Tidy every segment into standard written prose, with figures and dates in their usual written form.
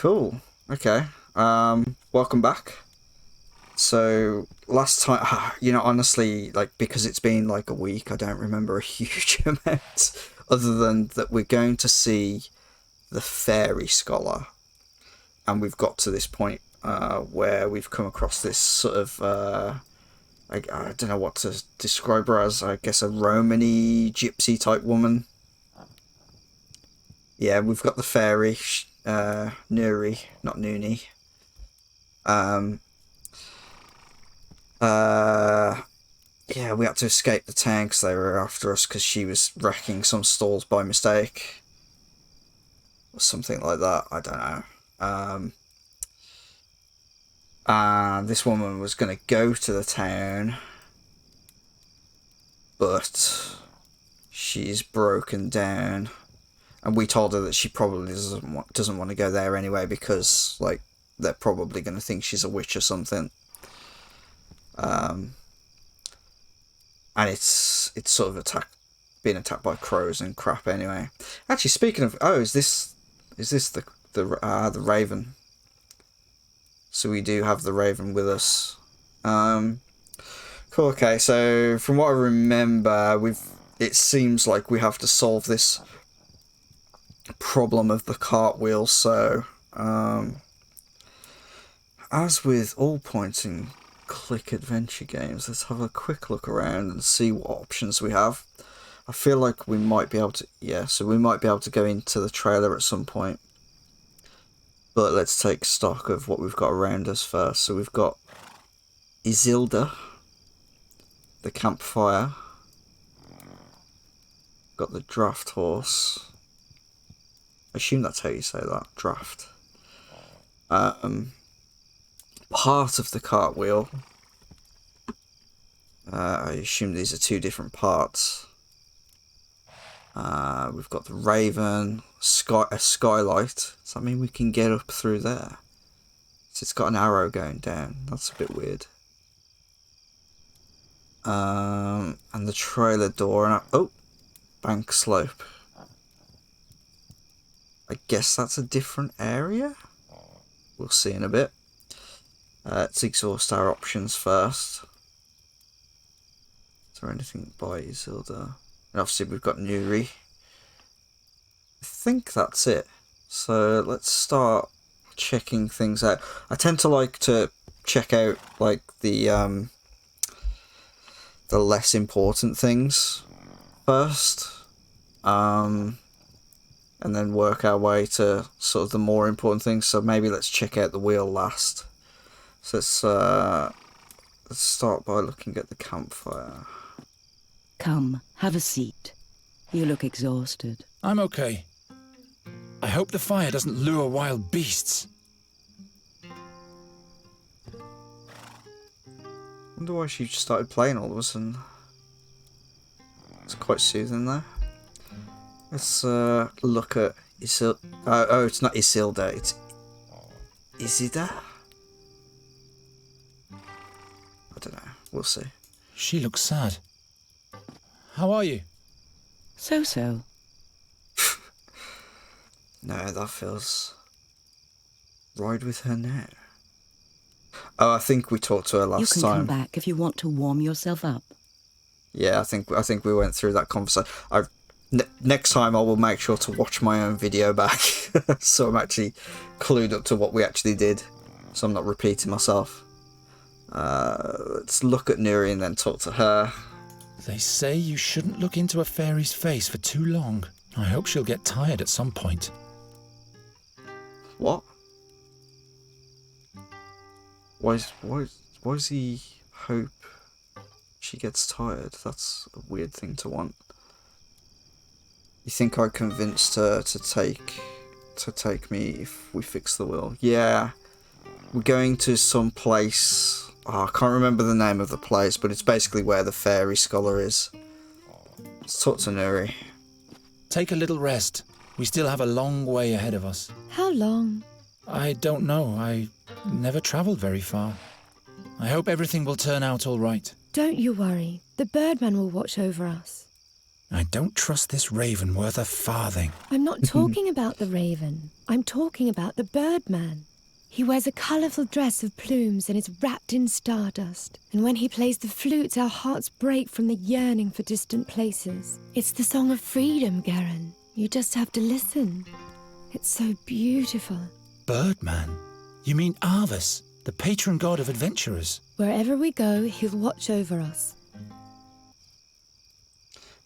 Cool. Okay. Welcome back. So last time, honestly, like because it's been like a week, I don't remember a huge amount, other than that we're going to see the fairy scholar, and we've got to this point where we've come across this sort of I don't know what to describe her as. I guess a Romany gypsy type woman. Yeah, we've got the fairy, Nuri, not Nooni. Yeah, we had to escape the town because they were after us because she was wrecking some stalls by mistake. Or something like that, I don't know. And this woman was going to go to the town, but she's broken down. And we told her that she probably doesn't want to go there anyway because, like, they're probably going to think she's a witch or something. And it's sort of being attacked by crows and crap anyway. Actually, speaking of, is this the raven? So we do have the raven with us. Cool. Okay, so from what I remember, it seems like we have to solve this problem of the cartwheel. So, as with all point and click adventure games, let's have a quick look around and see what options we have. I feel like we might be able to, so we might be able to go into the trailer at some point. But let's take stock of what we've got around us first. So we've got Isilda, the campfire, got the draft horse. I assume that's how you say that, draft. Part of the cartwheel. I assume these are two different parts. We've got the raven, a skylight. Does that mean we can get up through there? So it's got an arrow going down. That's a bit weird. And the trailer door and bank slope. I guess that's a different area. We'll see in a bit. Let's exhaust our options first. Is there anything by Isilda? And obviously we've got Nuri. I think that's it. So let's start checking things out. I tend to like to check out like the less important things first. And then work our way to sort of the more important things. So maybe let's check out the wheel last. So let's start by looking at the campfire. Come, have a seat. You look exhausted. I'm okay. I hope the fire doesn't lure wild beasts. Wonder why she just started playing all of a sudden. It's quite soothing there. Let's look at Isilda. Oh, it's not Isilda. It's Isida. I don't know. We'll see. She looks sad. How are you? So. No, that feels right with her now. Oh, I think we talked to her last time. You can come back if you want to warm yourself up. Yeah, I think we went through that conversation. Next time I will make sure to watch my own video back, so I'm actually clued up to what we actually did, so I'm not repeating myself. Let's look at Nuri and then talk to her. They say you shouldn't look into a fairy's face for too long. I hope she'll get tired at some point. What? Why does he hope she gets tired? That's a weird thing to want. You think I convinced her to take me if we fix the wheel? Yeah, we're going to some place. I can't remember the name of the place, but it's basically where the fairy scholar is. Let's talk to Nuri. Take a little rest. We still have a long way ahead of us. How long? I don't know. I never travelled very far. I hope everything will turn out all right. Don't you worry. The birdman will watch over us. I don't trust this raven worth a farthing. I'm not talking about the raven. I'm talking about the birdman. He wears a colourful dress of plumes and is wrapped in stardust. And when he plays the flutes, our hearts break from the yearning for distant places. It's the song of freedom, Garen. You just have to listen. It's so beautiful. Birdman? You mean Arvis, the patron god of adventurers? Wherever we go, he'll watch over us.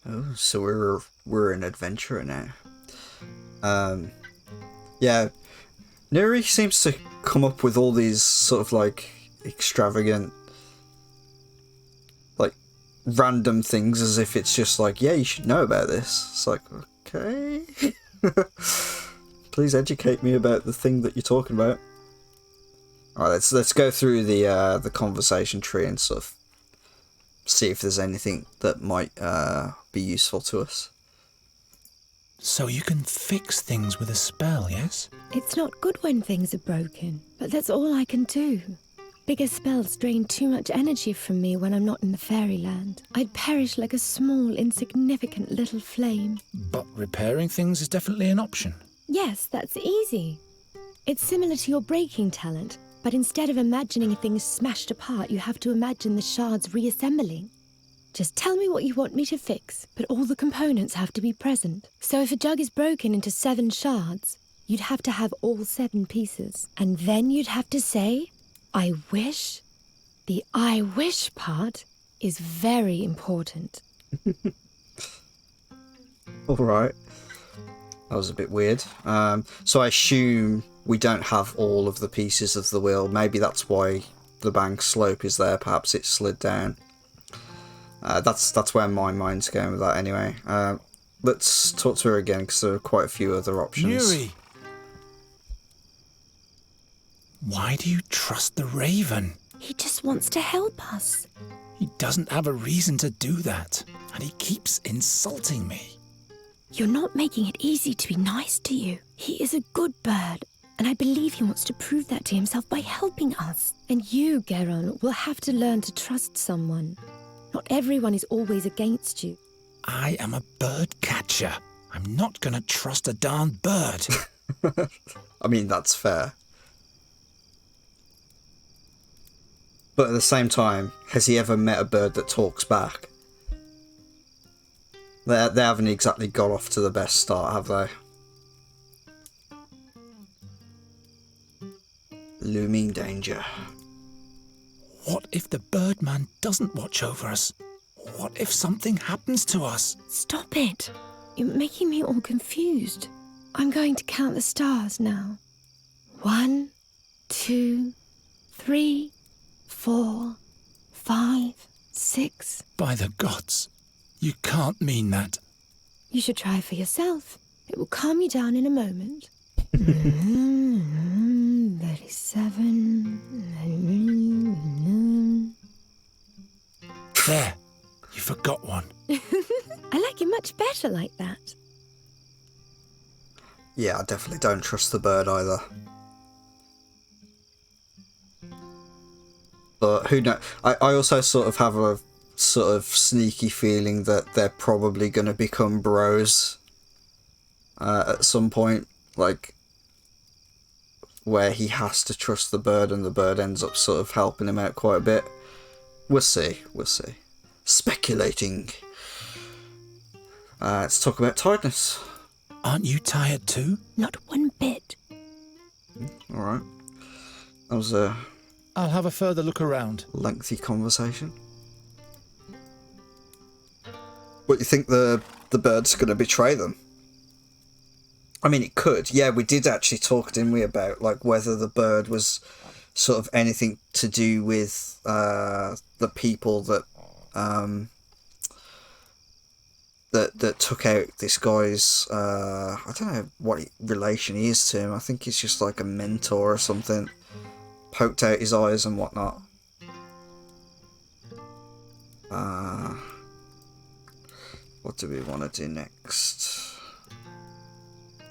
Oh, so we're an adventurer now. Yeah, Neri seems to come up with all these sort of like extravagant, like random things as if it's just like, yeah, you should know about this. It's like, okay, please educate me about the thing that you're talking about. All right, let's go through the conversation tree and sort of see if there's anything that might be useful to us. So you can fix things with a spell, yes? It's not good when things are broken, but that's all I can do. Bigger spells drain too much energy from me when I'm not in the fairyland. I'd perish like a small, insignificant little flame. But repairing things is definitely an option. Yes, that's easy. It's similar to your breaking talent, but instead of imagining things smashed apart, you have to imagine the shards reassembling. Just tell me what you want me to fix, but all the components have to be present. So if a jug is broken into 7 shards, you'd have to have all 7 pieces. And then you'd have to say, I wish. The I wish part is very important. All right. That was a bit weird. So I assume we don't have all of the pieces of the wheel. Maybe that's why the bank slope is there. Perhaps it slid down. That's where my mind's going with that anyway. Let's talk to her again because there are quite a few other options. Yuri! Why do you trust the raven? He just wants to help us. He doesn't have a reason to do that, and he keeps insulting me. You're not making it easy to be nice to you. He is a good bird, and I believe he wants to prove that to himself by helping us. And you, Geron, will have to learn to trust someone. Not everyone is always against you. I am a bird catcher. I'm not gonna trust a darn bird. I mean, that's fair. But at the same time, has he ever met a bird that talks back? They haven't exactly got off to the best start, have they? Looming danger. What if the birdman doesn't watch over us? What if something happens to us? Stop it. You're making me all confused. I'm going to count the stars now. 1, 2, 3, 4, 5, 6. By the gods, you can't mean that. You should try for yourself. It will calm you down in a moment. 37. There, you forgot one. I like it much better like that. Yeah, I definitely don't trust the bird either. But who knows? I also sort of have a sort of sneaky feeling that they're probably going to become bros at some point, like where he has to trust the bird and the bird ends up sort of helping him out quite a bit. We'll see. Speculating. Let's talk about tiredness. Aren't you tired too? Not one bit. Alright. That was a I'll have a further look around. lengthy conversation. What, you think the bird's going to betray them? I mean, it could. Yeah, we did actually talk, didn't we, about like whether the bird was sort of anything to do with the people that that took out this guy's I don't know what relation he is to him. I think he's just like a mentor or something. Poked out his eyes and whatnot. What do we want to do next?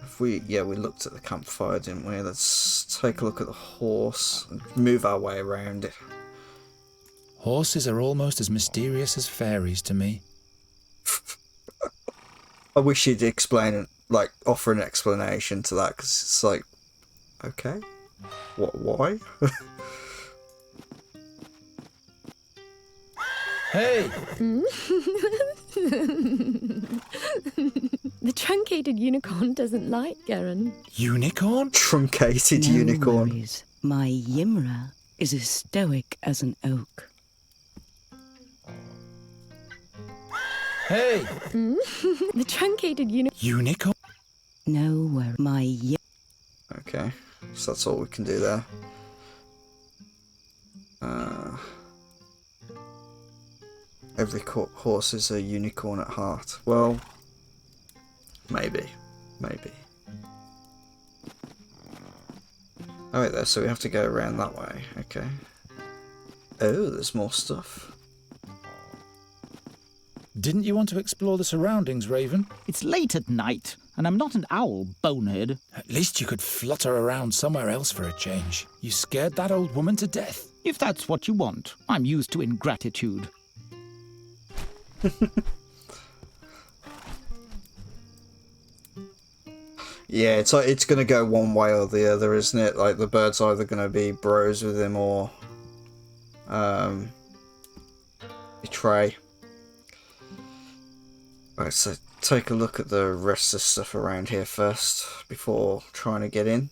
If we looked at the campfire, didn't we? Let's take a look at the horse and move our way around it. Horses are almost as mysterious as fairies to me. I wish you'd explain it, like, offer an explanation to that, because it's like, okay, what, why? Hey! The truncated unicorn doesn't like Garen. Unicorn? Truncated No unicorn. worries. My Ymra is as stoic as an oak. Hey! The truncated Unicorn? No worries. My Okay, so that's all we can do there. Every horse is a unicorn at heart. Well, maybe. Oh wait there, so we have to go around that way. Okay. Oh, there's more stuff. Didn't you want to explore the surroundings, Raven? It's late at night, and I'm not an owl, bonehead. At least you could flutter around somewhere else for a change. You scared that old woman to death. If that's what you want, I'm used to ingratitude. Yeah, it's gonna go one way or the other, isn't it? Like the bird's either gonna be bros with him or betray. Right, so take a look at the rest of the stuff around here first before trying to get in.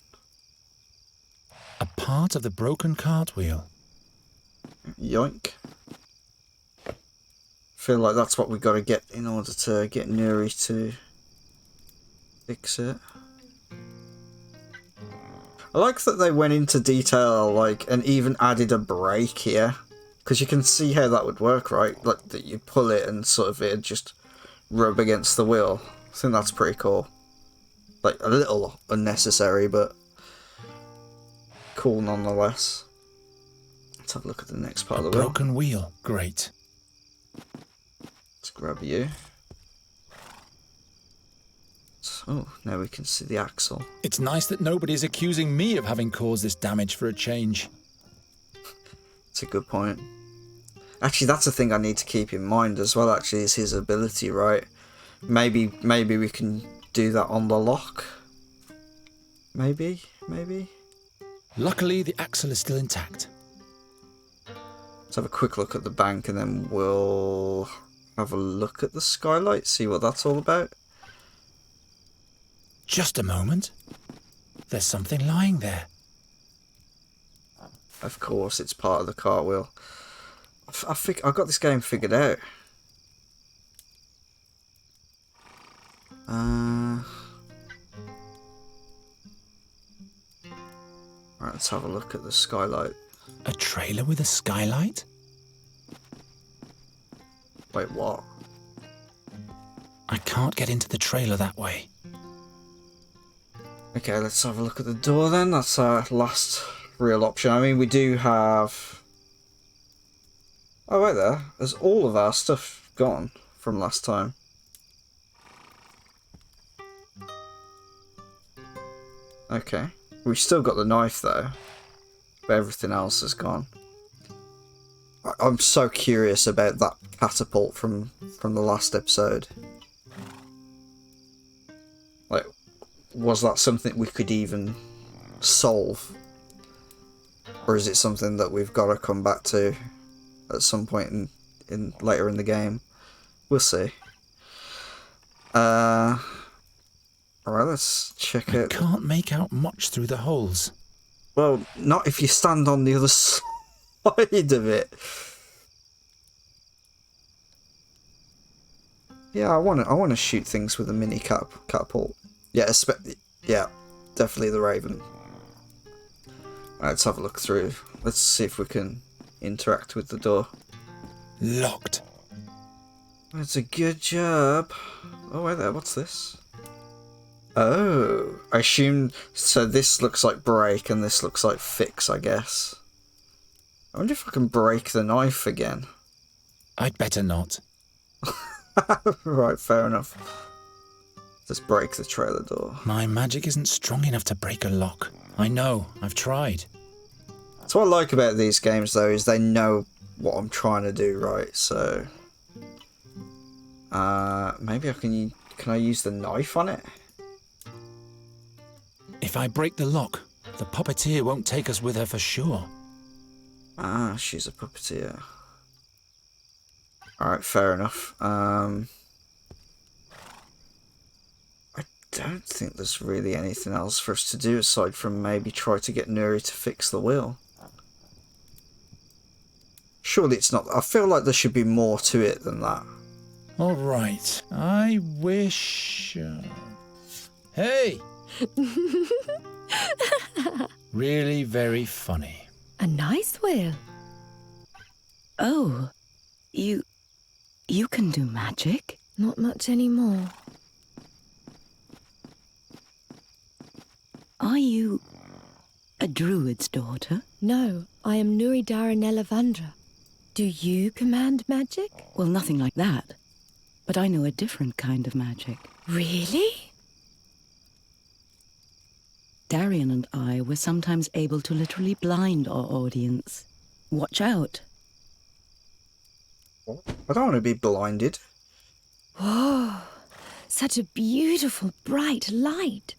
A part of the broken cartwheel. Yoink. Feel like that's what we got to get in order to get Nuri to fix it. I like that they went into detail, like, and even added a brake here, because you can see how that would work, right? Like that you pull it and sort of it'd just rub against the wheel. I think that's pretty cool. Like a little unnecessary, but cool nonetheless. Let's have a look at the next part of the wheel. Broken wheel. Great. Let's grab you. Oh, now we can see the axle. It's nice that nobody's accusing me of having caused this damage for a change. It's a good point. Actually, that's a thing I need to keep in mind as well, actually, is his ability, right? Maybe we can do that on the lock? Maybe? Luckily, the axle is still intact. Let's have a quick look at the bank and then we'll have a look at the skylight, see what that's all about. Just a moment. There's something lying there. Of course, it's part of the cartwheel. I think I got this game figured out. Right, let's have a look at the skylight. A trailer with a skylight? Wait, what? I can't get into the trailer that way. Okay, let's have a look at the door then. That's our last real option. I mean, we do have... Oh, wait there. There's all of our stuff gone from last time. Okay. We've still got the knife, though. But everything else is gone. I'm so curious about that catapult from the last episode. Like, was that something we could even solve? Or is it something that we've got to come back to at some point in later in the game? We'll see. Alright, let's check I it. can't make out much through the holes. Well, not if you stand on the other side of it. Yeah, I want to shoot things with a mini catapult. Yeah, yeah, definitely the Raven. Right, let's have a look through. Let's see if we can interact with the door. Locked. That's a good job. Oh, wait there, what's this? Oh, I assume, so this looks like break and this looks like fix, I guess. I wonder if I can break the knife again. I'd better not. Right, fair enough. Let's break the trailer door. My magic isn't strong enough to break a lock. I know, I've tried. That's what I like about these games, though, is they know what I'm trying to do, right? So, maybe I can Can I use the knife on it? If I break the lock, the puppeteer won't take us with her for sure. Ah, she's a puppeteer. Alright, fair enough. I don't think there's really anything else for us to do aside from maybe try to get Nuri to fix the wheel. Surely it's not. I feel like there should be more to it than that. All right. I wish... Hey! Really very funny. A nice wheel. Oh, you can do magic? Not much anymore. Are you a druid's daughter? No, I am Nuri Daranella Vandra. Do you command magic? Well, nothing like that. But I know a different kind of magic. Really? Darian and I were sometimes able to literally blind our audience. Watch out. I don't want to be blinded. Whoa, such a beautiful, bright light.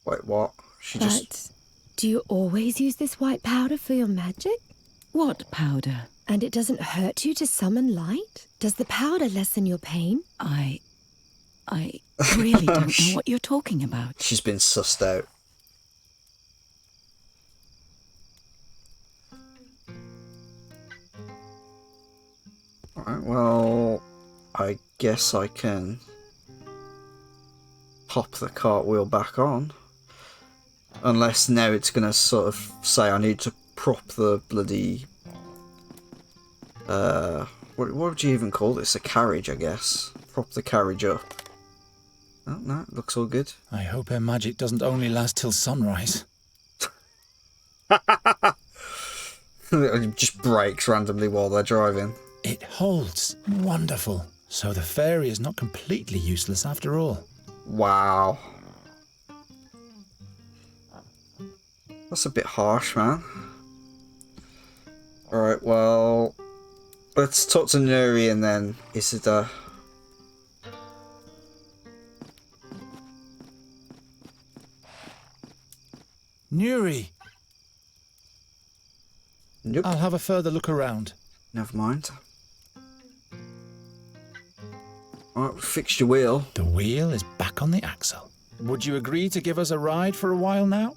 Wait, what? She just... Do you always use this white powder for your magic? What powder? And it doesn't hurt you to summon light? Does the powder lessen your pain? I really don't know what you're talking about. She's been sussed out. Alright, well, I guess I can pop the cartwheel back on. Unless now it's going to sort of say I need to prop the bloody... what would you even call this? A carriage, I guess. Prop the carriage up. Oh, no, it looks all good. I hope her magic doesn't only last till sunrise. It just breaks randomly while they're driving. It holds. Wonderful. So the fairy is not completely useless after all. Wow. That's a bit harsh, man. Alright, well... let's talk to Nuri and then Isidore. Nuri! Nope. I'll have a further look around. Never mind. Alright, we fixed your wheel. The wheel is back on the axle. Would you agree to give us a ride for a while now?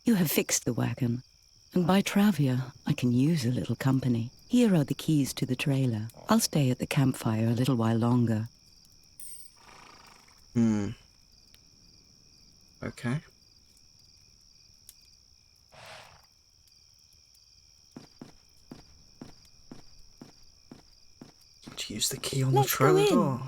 You have fixed the wagon. And by Travia, I can use a little company. Here are the keys to the trailer. I'll stay at the campfire a little while longer. Okay. To use the key on Let's the go trailer in. door.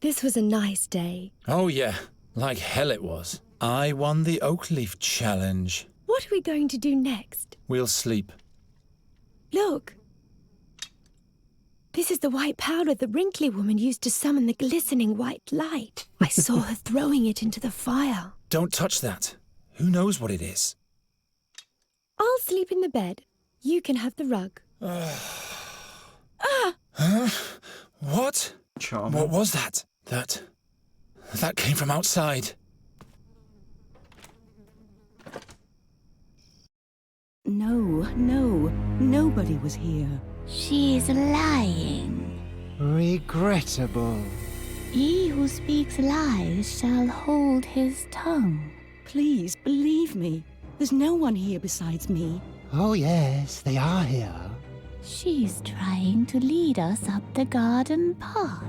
This was a nice day. Oh yeah, like hell it was. I won the oak leaf challenge. What are we going to do next? We'll sleep. Look. This is the white powder the wrinkly woman used to summon the glistening white light. I saw her throwing it into the fire. Don't touch that. Who knows what it is? I'll sleep in the bed. You can have the rug. Huh? What? Charming. What was that? That came from outside. No, nobody was here. She's lying. Regrettable. He who speaks lies shall hold his tongue. Please, believe me. There's no one here besides me. Oh yes, they are here. She's trying to lead us up the garden path.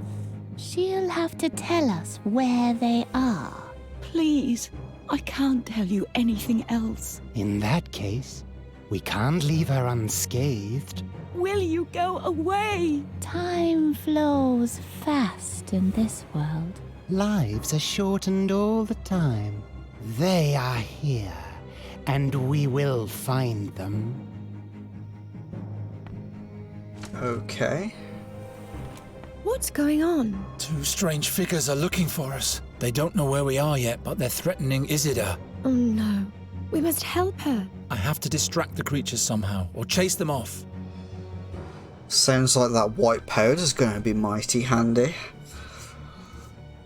She'll have to tell us where they are. Please, I can't tell you anything else. In that case, we can't leave her unscathed. Will you go away? Time flows fast in this world. Lives are shortened all the time. They are here, and we will find them. Okay. What's going on? Two strange figures are looking for us. They don't know where we are yet, but they're threatening Isidore. Oh no. We must help her. I have to distract the creatures somehow, or chase them off. Sounds like that white powder's going to be mighty handy.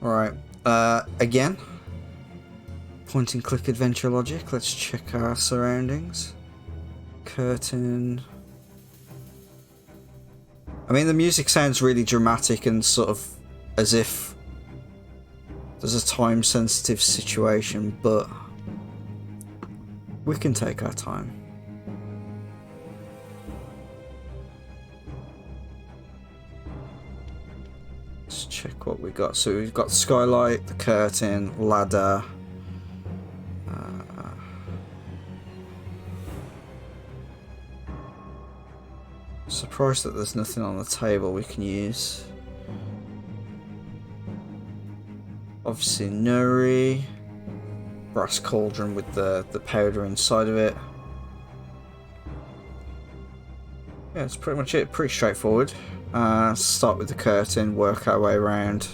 Alright, again. Point and click adventure logic. Let's check our surroundings. Curtain. I mean, the music sounds really dramatic and sort of as if there's a time-sensitive situation, but we can take our time. Let's check what we got. So we've got skylight, the curtain, ladder. Surprised that there's nothing on the table we can use. Obviously nuri. Brass cauldron with the powder inside of it. Yeah, that's pretty much it. Pretty straightforward. Start with the curtain, work our way around,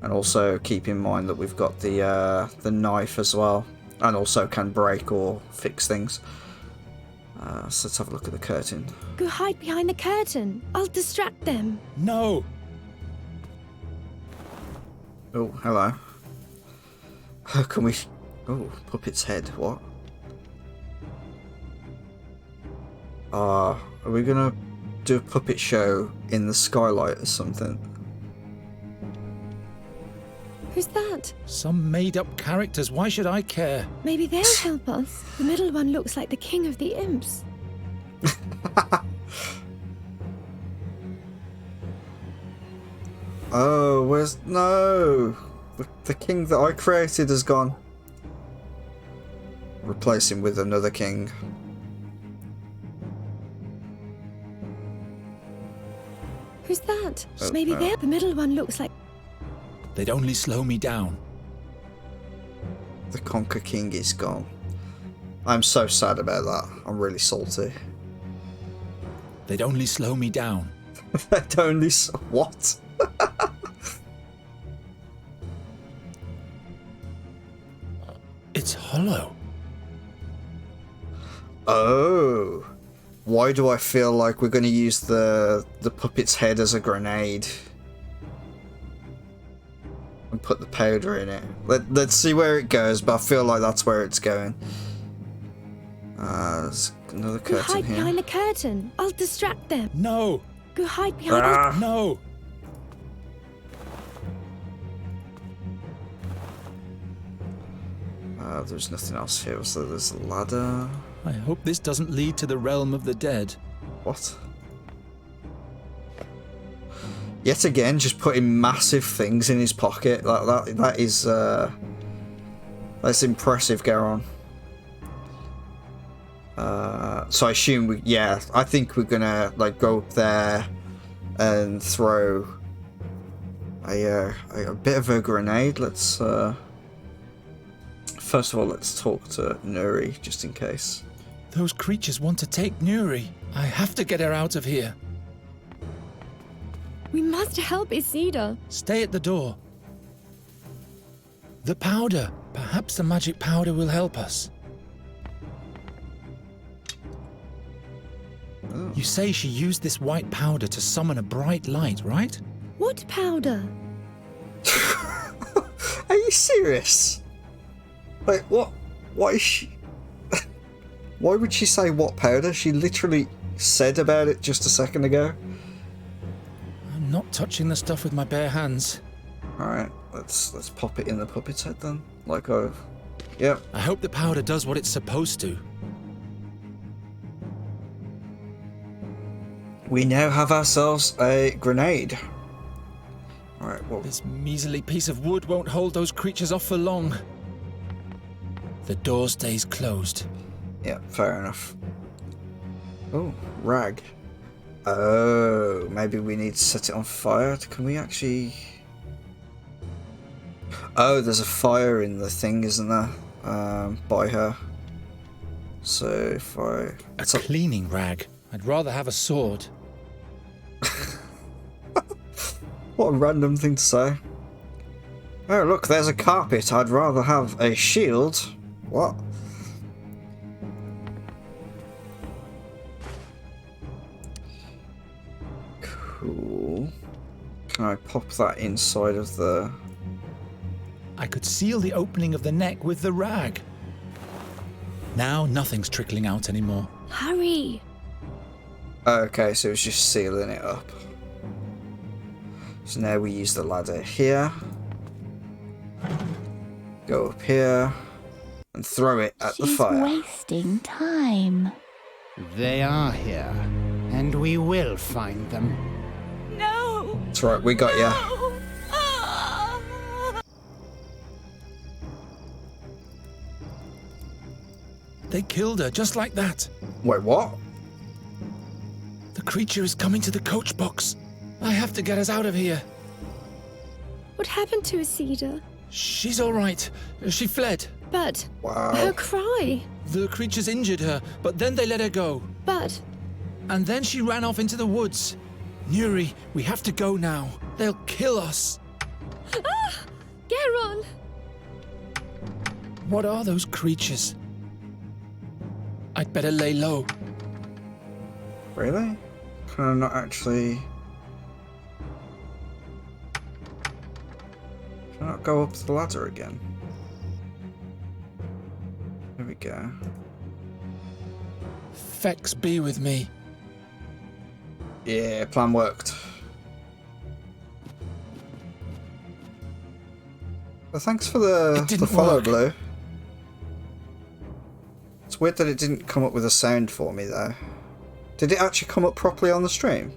and also keep in mind that we've got the knife as well, and also can break or fix things. So let's have a look at the curtain. Go hide behind the curtain. I'll distract them. No! Oh, hello. How can we... Oh, puppet's head. What? Are we gonna do a puppet show in the skylight or something? Who's that? Some made-up characters. Why should I care? Maybe they'll help us. The middle one looks like the king of the imps. Oh, where's... No! The king that I created has gone. Replace him with another king. Who's that? Oh, Maybe no. they're... The middle one looks like... They'd only slow me down. The Conquer King is gone. I'm so sad about that. I'm really salty. They'd only slow me down. That only... What? It's hollow. Oh. Why do I feel like we're going to use the puppet's head as a grenade? And put the powder in it. Let's see where it goes, but I feel like that's where it's going. There's another Go curtain hide here. behind the curtain. I'll distract them. No! Go hide behind... Ah. No! There's nothing else here, so there's a ladder. I hope this doesn't lead to the realm of the dead. What? Yet again, just putting massive things in his pocket. That is that's impressive, Garon. So I assume I think we're gonna like go up there and throw a bit of a grenade. Let's first of all, let's talk to Nuri just in case. Those creatures want to take Nuri. I have to get her out of here. We must help Isidore. Stay at the door. The powder. Perhaps the magic powder will help us. Oh. You say she used this white powder to summon a bright light, right? What powder? Are you serious? Like what? What is she? Why would she say what powder? She literally said about it just a second ago. I'm not touching the stuff with my bare hands. All right, let's pop it in the puppet's head then. Like yep. I hope the powder does what it's supposed to. We now have ourselves a grenade. All right, well, This measly piece of wood won't hold those creatures off for long. The door stays closed. yeah, fair enough. Oh, rag. Oh, maybe we need to set it on fire. Can we actually? Oh, there's a fire in the thing, isn't there? By her. So if I... A cleaning rag. I'd rather have a sword. What a random thing to say. Oh, look, there's a carpet. I'd rather have a shield. What? Ooh. Can I pop that inside of the... I could seal the opening of the neck with the rag. Now nothing's trickling out anymore. Hurry! Okay, so it's just sealing it up. So now we use the ladder here. Go up here. And throw it at the She's fire. wasting time. They are here, and we will find them. No! That's right, we got ya. No! Ah! They killed her just like that. Wait, what? The creature is coming to the coach box. I have to get us out of here. What happened to Asida? She's all right. She fled. But Wow. her cry. The creatures injured her, but then they let her go. But And then she ran off into the woods. Nuri, we have to go now. They'll kill us. Geron! What are those creatures? I'd better lay low. Really? Can I not actually... Can I not go up the ladder again? There we go. Fex be with me. Yeah, plan worked. Well, thanks for It the didn't follow, work. Blue. It's weird that it didn't come up with a sound for me, though. Did it actually come up properly on the stream?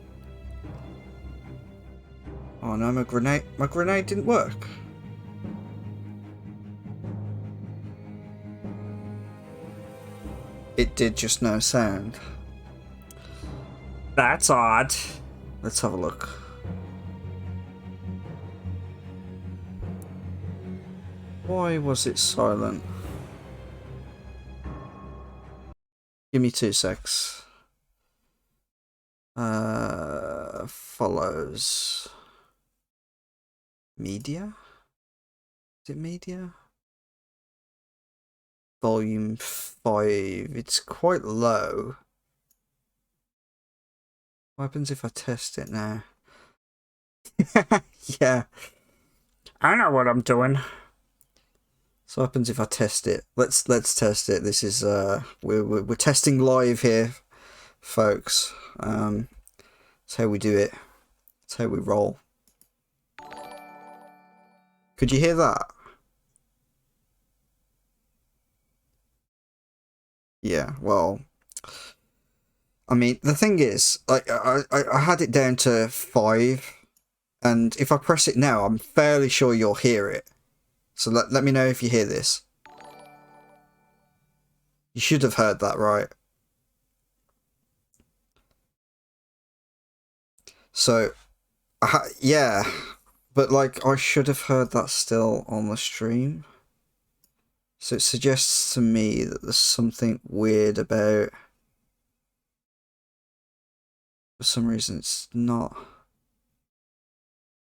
Oh no, my grenade didn't work. It did just no sound. That's odd. Let's have a look. Why was it silent? Give me 2 secs. Follows. Media? Is it media? Volume 5. It's quite low. What happens if I test it now? Yeah. I know what I'm doing. So what happens if I test it? Let's test it. This is we're testing live here, folks. That's how we do it. That's how we roll. Could you hear that? Yeah, well, I mean, the thing is, like, I had it down to 5, and if I press it now, I'm fairly sure you'll hear it. So let me know if you hear this. You should have heard that, right? So, yeah, but like, I should have heard that still on the stream. So it suggests to me that there's something weird about... For some reason it's not...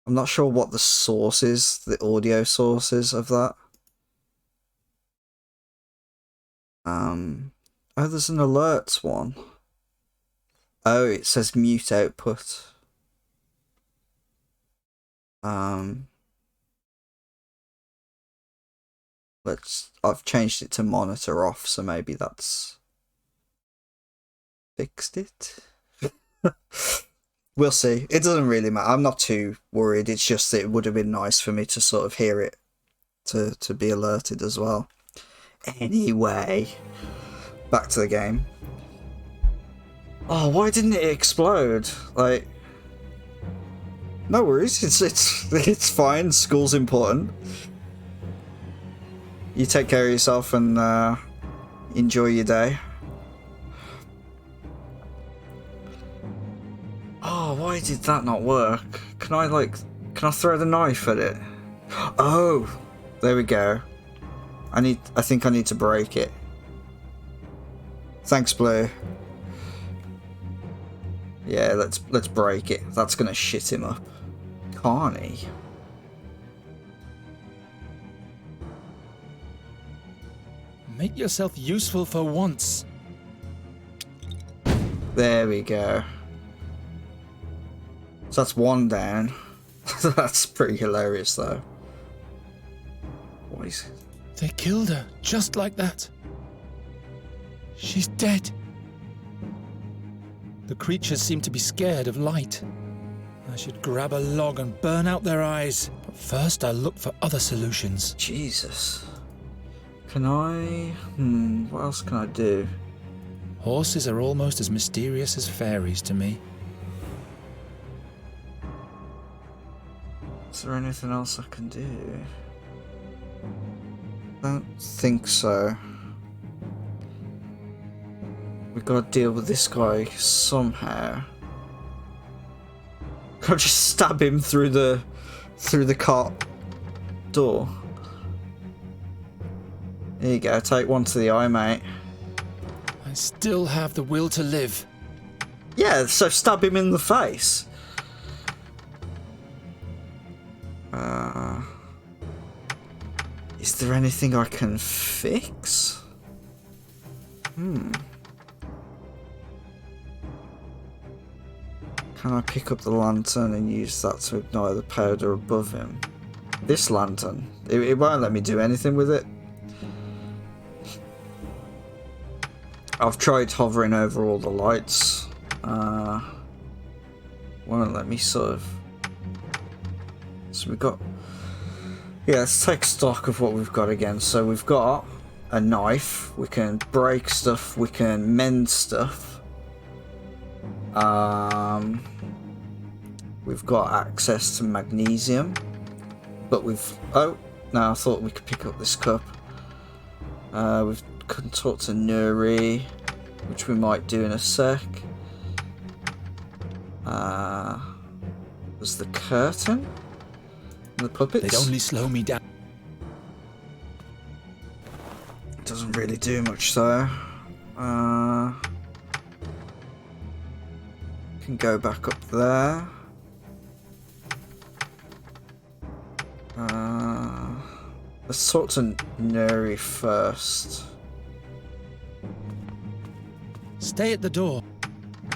I'm not sure what the source is, the audio source is of that. Oh, there's an alerts one. Oh, it says mute output. I've changed it to monitor off, so maybe that's fixed it. We'll see. It doesn't really matter. I'm not too worried. It's just that it would have been nice for me to sort of hear it, to be alerted as well. Anyway, back to the game. Oh, why didn't it explode? Like, no worries. It's fine. School's important. You take care of yourself and enjoy your day. Oh, why did that not work? Can I throw the knife at it? Oh, there we go. I think I need to break it. Thanks, Blue. Yeah, let's break it. That's gonna shit him up. Can't he? Make yourself useful for once. There we go. So that's one down. That's pretty hilarious, though. What is... They killed her, just like that. She's dead. The creatures seem to be scared of light. I should grab a log and burn out their eyes. But first I'll look for other solutions. Jesus. Can I... what else can I do? Horses are almost as mysterious as fairies to me. Is there anything else I can do? I don't think so. We've got to deal with this guy somehow. Can I just stab him through the cart door? There you go, take one to the eye, mate. I still have the will to live. Yeah, so stab him in the face. Is there anything I can fix? Can I pick up the lantern and use that to ignite the powder above him? This lantern? It won't let me do anything with it. I've tried hovering over all the lights. Won't let me sort of... So we've got... Yeah, let's take stock of what we've got again. So we've got a knife. We can break stuff. We can mend stuff. We've got access to magnesium. But we've... Oh, no, I thought we could pick up this cup. We can talk to Nuri, which we might do in a sec. There's the curtain. And the puppets. They'd only slow me down. Doesn't really do much though. Can go back up there. Let's talk to Nuri first. Stay at the door.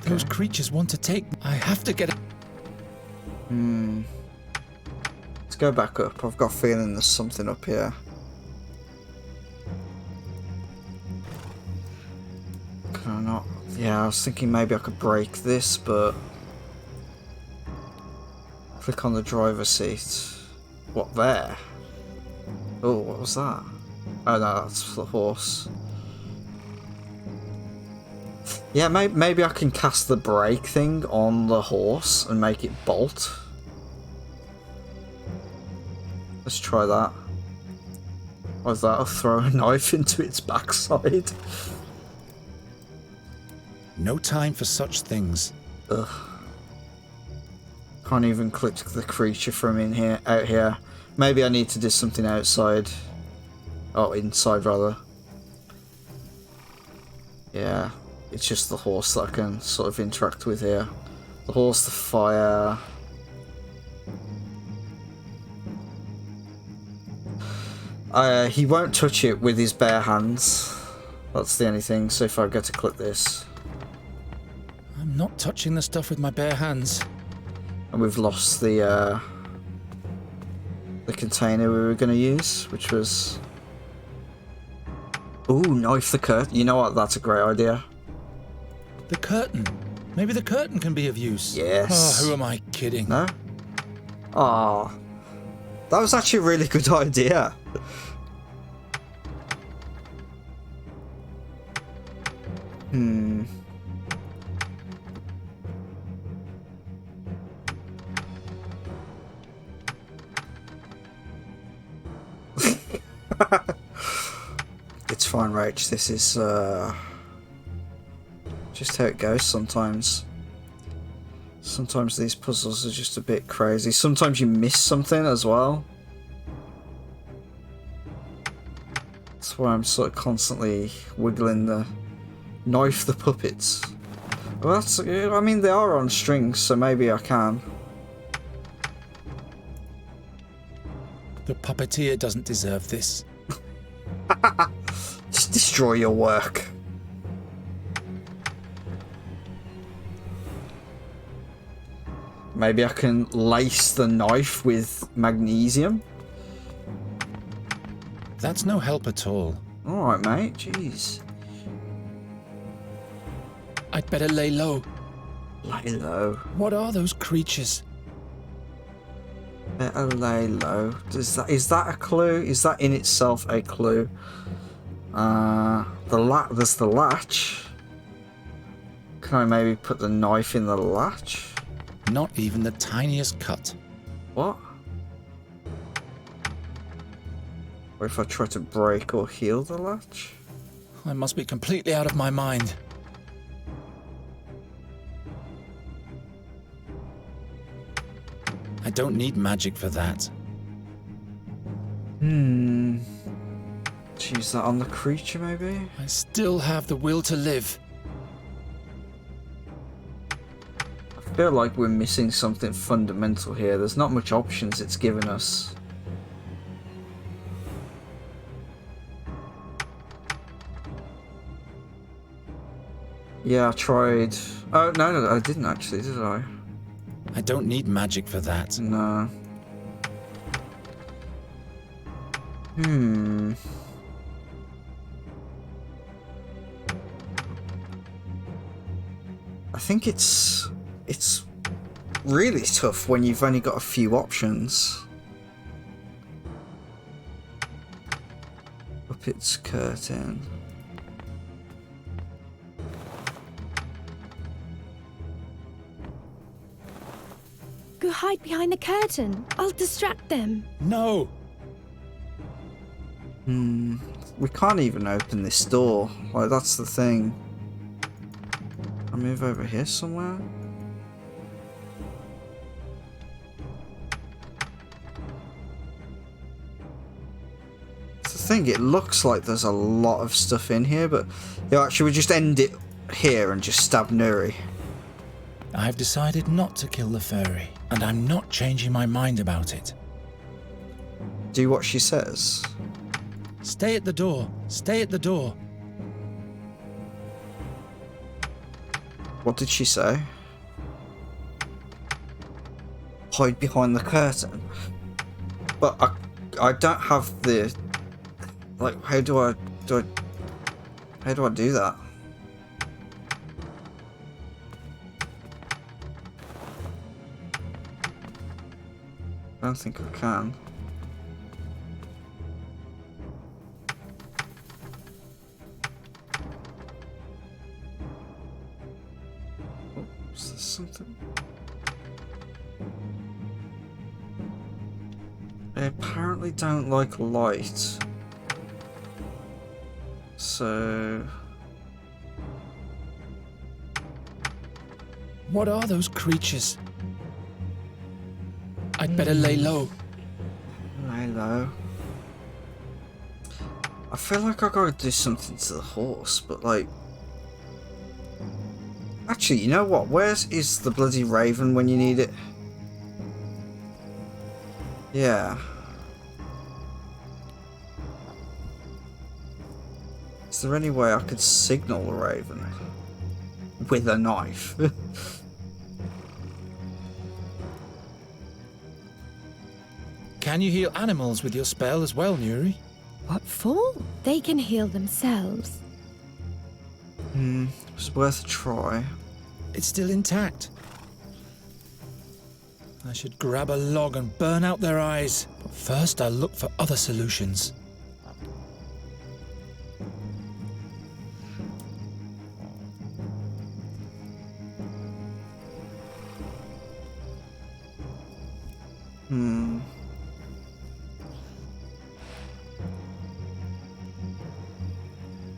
Those creatures want to take me. I have to get... Let's go back up. I've got a feeling there's something up here. Can I not? Yeah, I was thinking maybe I could break this, but... Click on the driver's seat. What, there? Oh, what was that? Oh no, that's the horse. Yeah, maybe I can cast the brake thing on the horse and make it bolt. Let's try that. What's that? I'll throw a knife into its backside. No time for such things. Ugh. Can't even click the creature from in here, out here. Maybe I need to do something outside. Oh, inside rather. Yeah, it's just the horse that I can sort of interact with here. The horse, the fire. He won't touch it with his bare hands. That's the only thing. So if I go to click this. I'm not touching the stuff with my bare hands. And we've lost the container we were going to use, which was... Ooh, knife the curtain. You know what? That's a great idea. The curtain. Maybe the curtain can be of use. Yes. Oh, who am I kidding? No? Ah, that was actually a really good idea. It's fine, Rach. This is just how it goes sometimes. Sometimes these puzzles are just a bit crazy. Sometimes you miss something as well. That's why I'm sort of constantly wiggling the knife the puppets. Well, that's, I mean, they are on strings, so maybe I can. The puppeteer doesn't deserve this. Just destroy your work. Maybe I can lace the knife with magnesium. That's no help at all. Alright, mate. Jeez. I'd better lay low. Lay low. What are those creatures? Better lay low. Is that a clue? Is that in itself a clue? There's the latch. Can I maybe put the knife in the latch? Not even the tiniest cut. What? What if I try to break or heal the latch? I must be completely out of my mind. I don't need magic for that. Use that on the creature, maybe? I still have the will to live. I feel like we're missing something fundamental here. There's not much options it's given us. Yeah, I tried. Oh, no, I didn't actually, did I? I don't need magic for that. No. I think it's really tough when you've only got a few options. Up its curtain. Go hide behind the curtain. I'll distract them. No! We can't even open this door. Like, that's the thing. I move over here somewhere? That's the thing, it looks like there's a lot of stuff in here, but... Yeah, actually, we just end it here and just stab Nuri. I've decided not to kill the fairy, and I'm not changing my mind about it. Do what she says. Stay at the door. Stay at the door. What did she say? Hide behind the curtain. But I don't have the... Like, how do I do that? I don't think I can. Oh, is there something? They apparently don't like light. So... What are those creatures? I'd better lay low. Lay low. I feel like I gotta do something to the horse, but like... Actually, you know what? Where is the bloody raven when you need it? Yeah. Is there any way I could signal the raven? With a knife? Can you heal animals with your spell as well, Nuri? What for? They can heal themselves. It's worth a try. It's still intact. I should grab a log and burn out their eyes. But first I'll look for other solutions.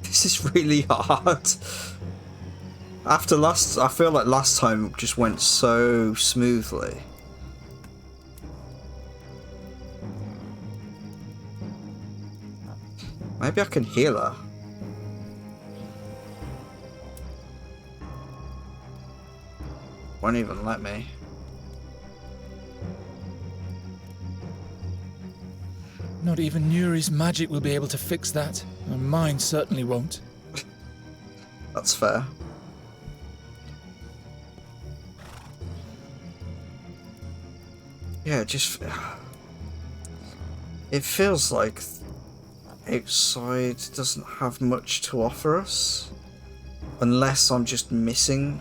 This is really hard. I feel like last time it just went so smoothly. Maybe I can heal her. Won't even let me. Not even Nuri's magic will be able to fix that, and mine certainly won't. That's fair. Yeah, it feels like outside doesn't have much to offer us, unless I'm just missing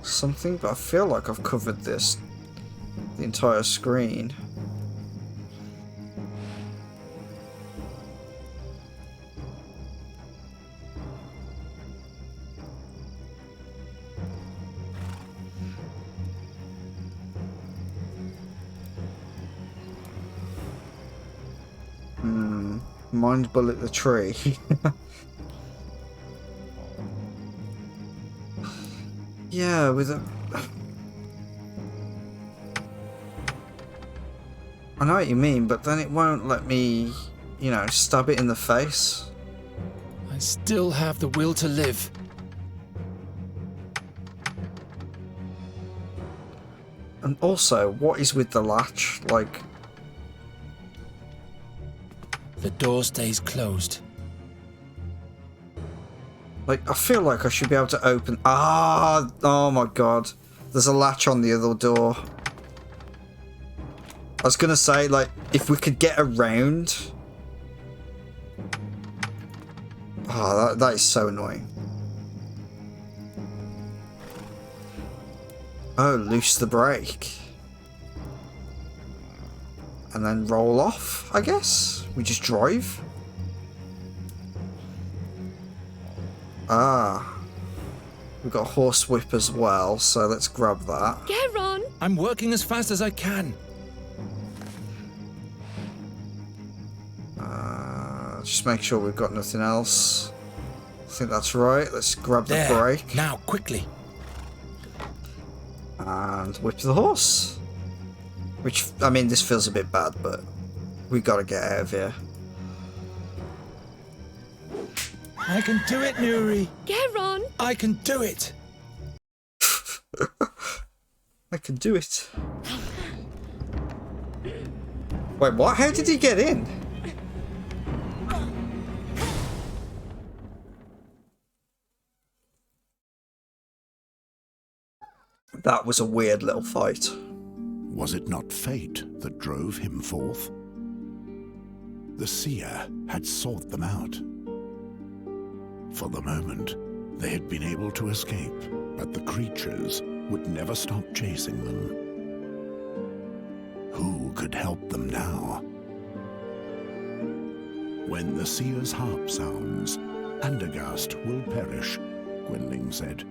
something, but I feel like I've covered the entire screen. Mind bullet the tree. Yeah, with a... I know what you mean, but then it won't let me, you know, stab it in the face. I still have the will to live. And also, what is with the latch? Like... The door stays closed. Like, I feel like I should be able to open... Ah! Oh my god. There's a latch on the other door. I was gonna say, like, if we could get around... Oh, that is so annoying. Oh, loose the brake. And then roll off, I guess? We just drive? Ah. We've got a horse whip as well, so let's grab that. Get Ron! I'm working as fast as I can. Just make sure we've got nothing else. I think that's right. Let's grab the There. brake. Now, quickly. And whip the horse. Which, I mean, this feels a bit bad, but we gotta get out of here. I can do it, Nuri. Get Ron! I can do it. I can do it. Wait, what? How did he get in? That was a weird little fight. Was it not fate that drove him forth? The seer had sought them out. For the moment, they had been able to escape, but the creatures would never stop chasing them. Who could help them now? When the seer's harp sounds, Andergast will perish, Gwendling said.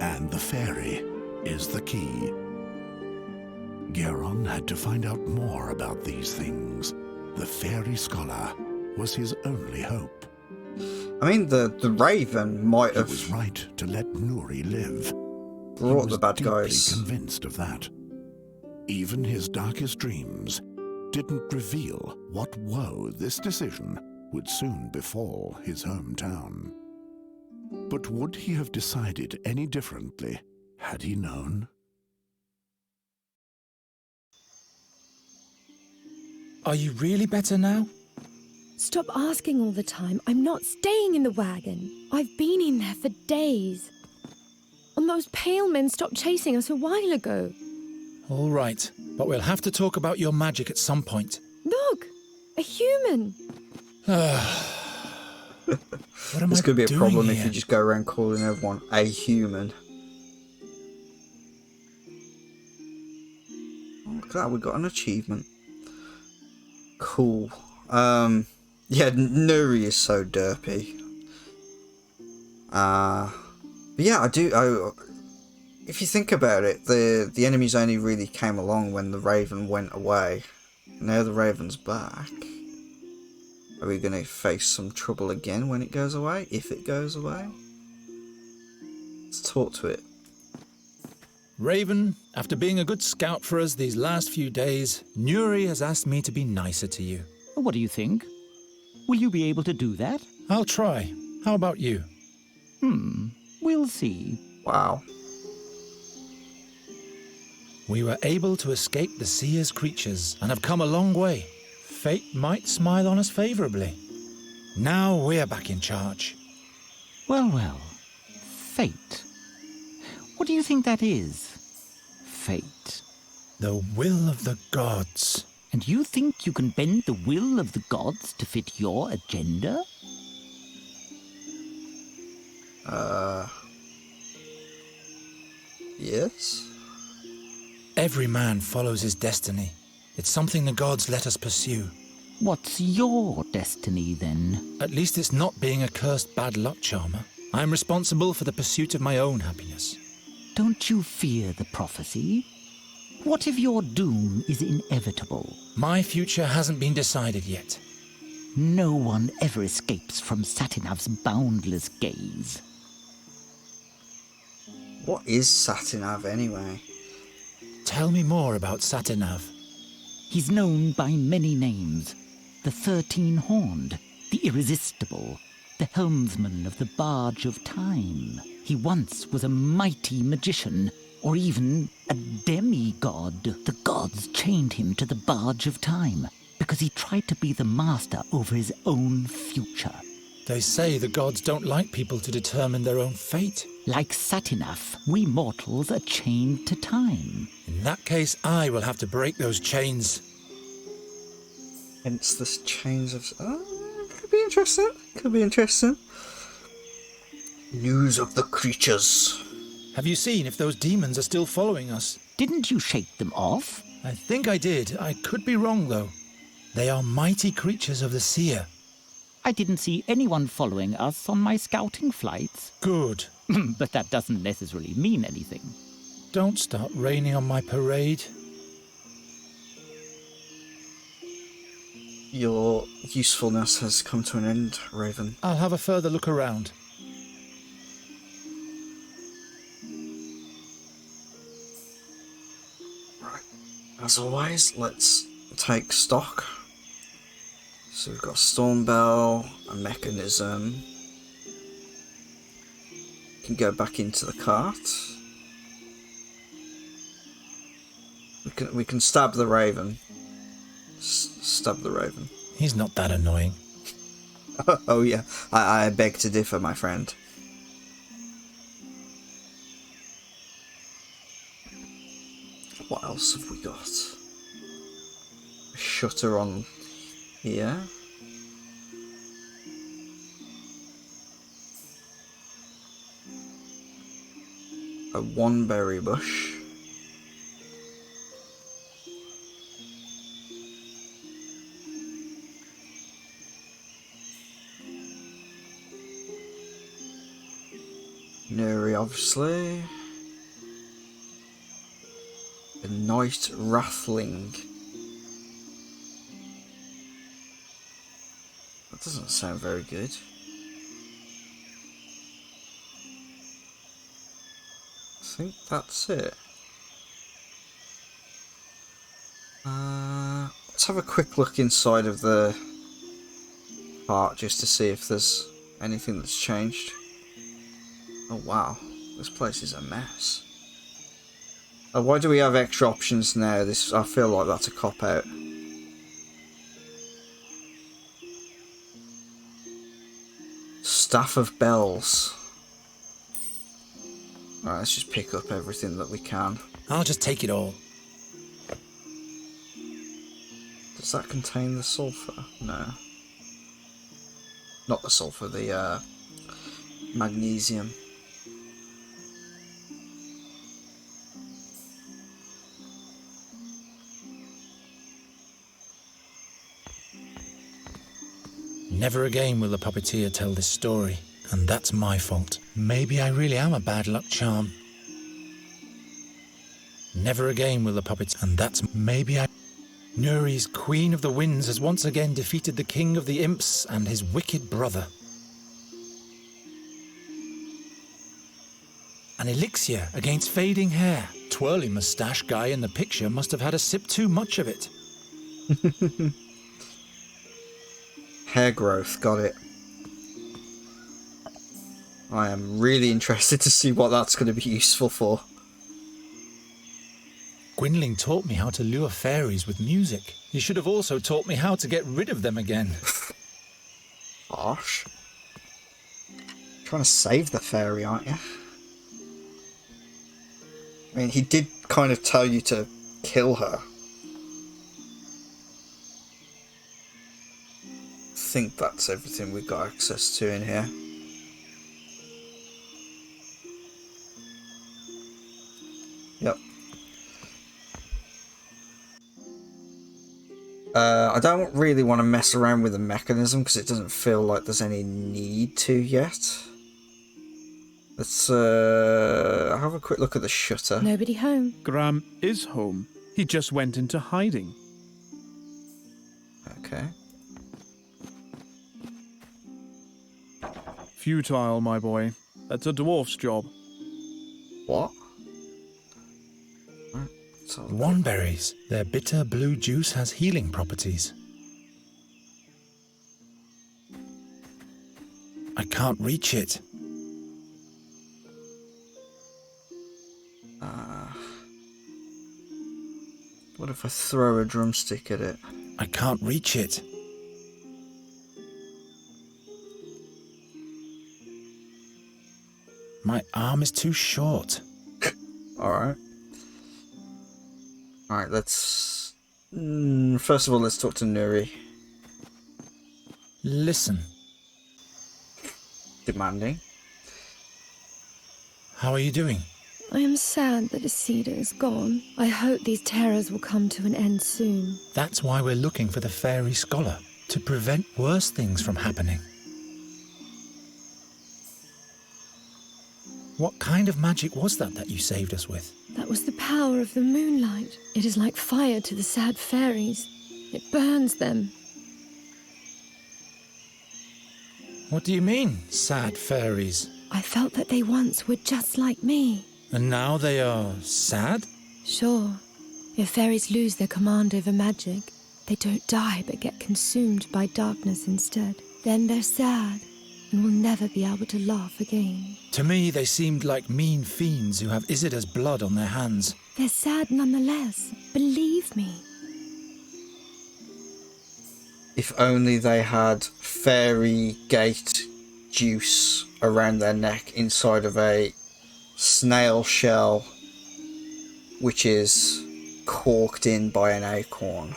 And the fairy is the key. Geron had to find out more about these things. The fairy scholar was his only hope. I mean, the raven might have... He was right to let Nuri live. Brought the bad guys. He was deeply convinced of that. Even his darkest dreams didn't reveal what woe this decision would soon befall his hometown. But would he have decided any differently had he known? Are you really better now? Stop asking all the time. I'm not staying in the wagon. I've been in there for days. And those pale men stopped chasing us a while ago. All right, but we'll have to talk about your magic at some point. Look! A human! What am This I could be a doing problem here? if you just go around calling everyone a human. Look at that, we got an achievement. Cool. Yeah, Nuri is so derpy. But yeah, if you think about it, the enemies only really came along when the raven went away. Now the raven's back. Are we going to face some trouble again when it goes away? If it goes away? Let's talk to it. Raven, after being a good scout for us these last few days, Nuri has asked me to be nicer to you. What do you think? Will you be able to do that? I'll try. How about you? We'll see. Wow. We were able to escape the seer's creatures and have come a long way. Fate might smile on us favorably. Now we're back in charge. Well, well. Fate. What do you think that is? Fate. The will of the gods. And you think you can bend the will of the gods to fit your agenda? Yes? Every man follows his destiny. It's something the gods let us pursue. What's your destiny, then? At least it's not being a cursed bad luck charmer. I'm responsible for the pursuit of my own happiness. Don't you fear the prophecy? What if your doom is inevitable? My future hasn't been decided yet. No one ever escapes from Satinav's boundless gaze. What is Satinav anyway? Tell me more about Satinav. He's known by many names. The 13-horned, the irresistible, the helmsman of the Barge of Time. He once was a mighty magician, or even a demigod. The gods chained him to the Barge of Time because he tried to be the master over his own future. They say the gods don't like people to determine their own fate. Like Satinav, we mortals are chained to time. In that case, I will have to break those chains. Hence the chains of... could be interesting. Could be interesting. News of the creatures. Have you seen if those demons are still following us? Didn't you shake them off? I think I did. I could be wrong, though. They are mighty creatures of the seer. I didn't see anyone following us on my scouting flights. Good. But that doesn't necessarily mean anything. Don't start raining on my parade. Your usefulness has come to an end, Raven. I'll have a further look around. Right. As always, let's take stock. So we've got a storm bell, a mechanism. Can go back into the cart. We can stab the raven. Stab the raven. He's not that annoying. Oh yeah, I beg to differ, my friend. What else have we got? A shutter on here. A one-berry bush. Neri, obviously. A night rattling. That doesn't sound very good. I think that's it. Let's have a quick look inside of the cart just to see if there's anything that's changed. Oh wow, this place is a mess. Why do we have extra options now? I feel like that's a cop-out. Staff of Bells. Alright, let's just pick up everything that we can. I'll just take it all. Does that contain the sulfur? No. Not the sulfur, the magnesium. Never again will the puppeteer tell this story, and that's my fault. Maybe I really am a bad luck charm. Never again will the puppeteer, and that's maybe I... Nuri's Queen of the Winds has once again defeated the King of the Imps and his wicked brother. An elixir against fading hair. Twirly moustache guy in the picture must have had a sip too much of it. Hair growth, got it. I am really interested to see what that's going to be useful for. Gwynling taught me how to lure fairies with music. He should have also taught me how to get rid of them again. Harsh. Trying to save the fairy, aren't you? I mean, he did kind of tell you to kill her. I think that's everything we've got access to in here. Yep. I don't really want to mess around with the mechanism because it doesn't feel like there's any need to yet. Let's have a quick look at the shutter. Nobody home. Graham is home. He just went into hiding. Okay. Futile, my boy. That's a dwarf's job. What? Wanberries. Their bitter blue juice has healing properties. I can't reach it. What if I throw a drumstick at it? I can't reach it. My arm is too short. Alright. Alright, let's... first of all, let's talk to Nuri. Listen, Demanding. how are you doing? I am sad that Isida is gone. I hope these terrors will come to an end soon. That's why we're looking for the fairy scholar, to prevent worse things from happening. What kind of magic was that you saved us with? That was the power of the moonlight. It is like fire to the sad fairies. It burns them. What do you mean, sad fairies? I felt that they once were just like me. And now they are sad? Sure, if fairies lose their command over magic, they don't die but get consumed by darkness instead. Then they're sad and will never be able to laugh again. To me, they seemed like mean fiends who have Isida's blood on their hands. They're sad nonetheless, believe me. If only they had fairy gate juice around their neck inside of a snail shell, which is corked in by an acorn.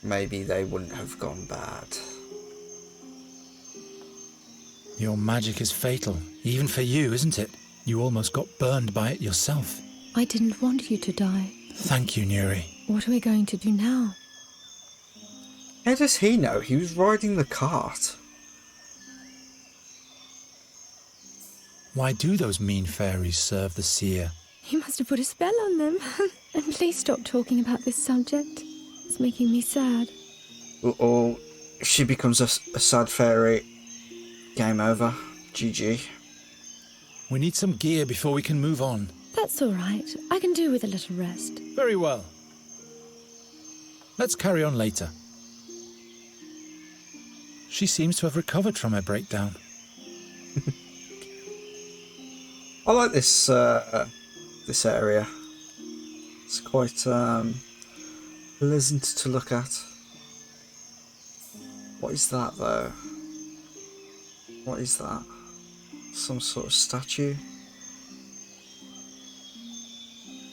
Maybe they wouldn't have gone bad. Your magic is fatal, even for you, isn't it? You almost got burned by it yourself. I didn't want you to die. Thank you, Nuri. What are we going to do now? How does he know? He was riding the cart. Why do those mean fairies serve the seer? You must have put a spell on them. And please stop talking about this subject. It's making me sad. Or if she becomes a sad fairy, game over. GG. We need some gear before we can move on. That's all right. I can do with a little rest. Very well. Let's carry on later. She seems to have recovered from her breakdown. I like this this area. It's quite pleasant to look at. What is that though? What is that? Some sort of statue?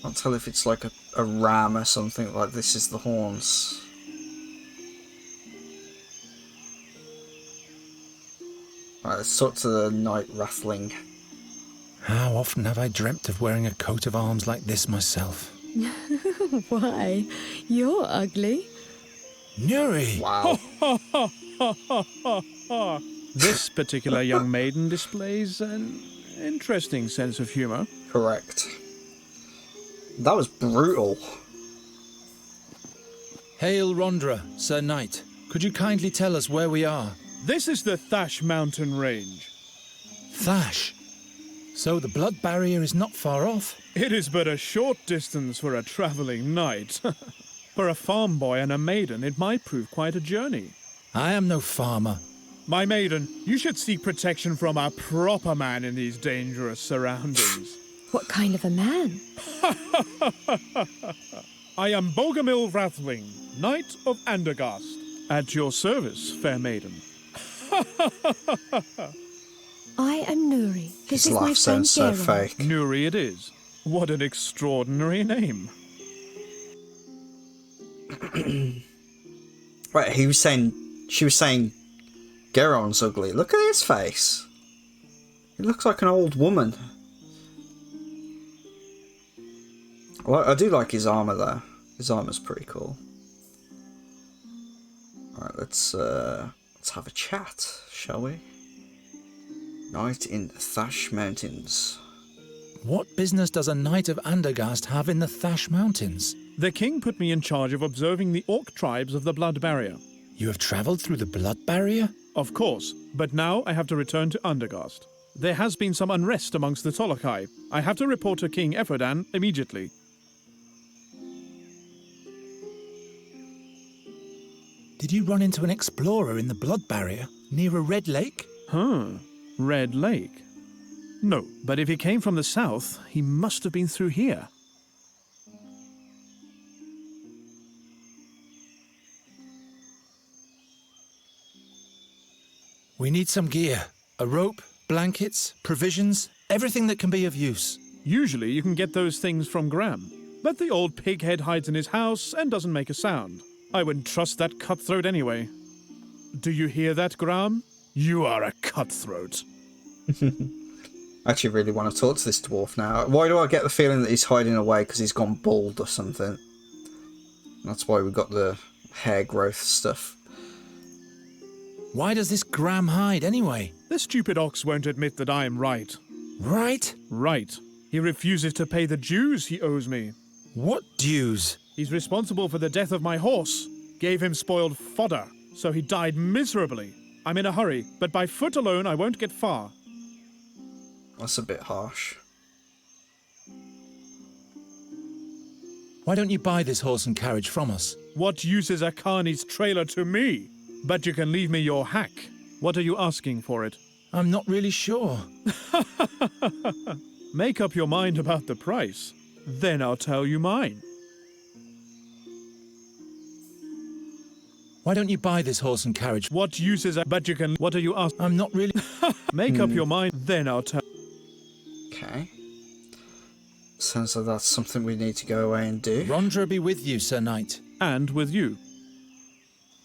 Can't tell if it's like a ram or something, like this is the horns. Alright, let's talk to the Night Rathling. How often have I dreamt of wearing a coat of arms like this myself? Why? You're ugly. Nuri! Wow. This particular young maiden displays an interesting sense of humor. Correct. That was brutal. Hail Rondra, Sir Knight. Could you kindly tell us where we are? This is the Thash mountain range. Thash. So the blood barrier is not far off. It is but a short distance for a travelling knight. For a farm boy and a maiden, it might prove quite a journey. I am no farmer. My maiden, you should seek protection from a proper man in these dangerous surroundings. What kind of a man? I am Bogomil Rathling, Knight of Andergast. At your service, fair maiden. I am Nuri. This His is my laugh friend sounds so Geron. fake. Nuri it is. What an extraordinary name. Right, she was saying Geron's ugly. Look at his face. He looks like an old woman. Well, I do like his armor though. His armor's pretty cool. Alright, let's have a chat, shall we? Night in the Thash Mountains. What business does a knight of Andergast have in the Thash Mountains? The king put me in charge of observing the orc tribes of the Blood Barrier. You have travelled through the Blood Barrier? Of course, but now I have to return to Undergast. There has been some unrest amongst the Tolokai. I have to report to King Eferdan immediately. Did you run into an explorer in the Blood Barrier, near a red lake? Red Lake? No, but if he came from the south, he must have been through here. We need some gear. A rope, blankets, provisions, everything that can be of use. Usually you can get those things from Graham, but the old pighead hides in his house and doesn't make a sound. I wouldn't trust that cutthroat anyway. Do you hear that, Graham? You are a cutthroat. I actually really want to talk to this dwarf now. Why do I get the feeling that he's hiding away because he's gone bald or something? That's why we got the hair growth stuff. Why does this Graham hide anyway? The stupid ox won't admit that I am right. Right? Right. He refuses to pay the dues he owes me. What dues? He's responsible for the death of my horse. Gave him spoiled fodder, so he died miserably. I'm in a hurry, but by foot alone I won't get far. That's a bit harsh. Why don't you buy this horse and carriage from us? What use is Akani's trailer to me? But you can leave me your hack. What are you asking for it? I'm not really sure. Make up your mind about the price. Then I'll tell you mine. Why don't you buy this horse and carriage? What use is but you can... What are you asking? I'm not really... Make up your mind, then I'll tell... Okay. Sounds like that's something we need to go away and do. Rondra be with you, Sir Knight. And with you.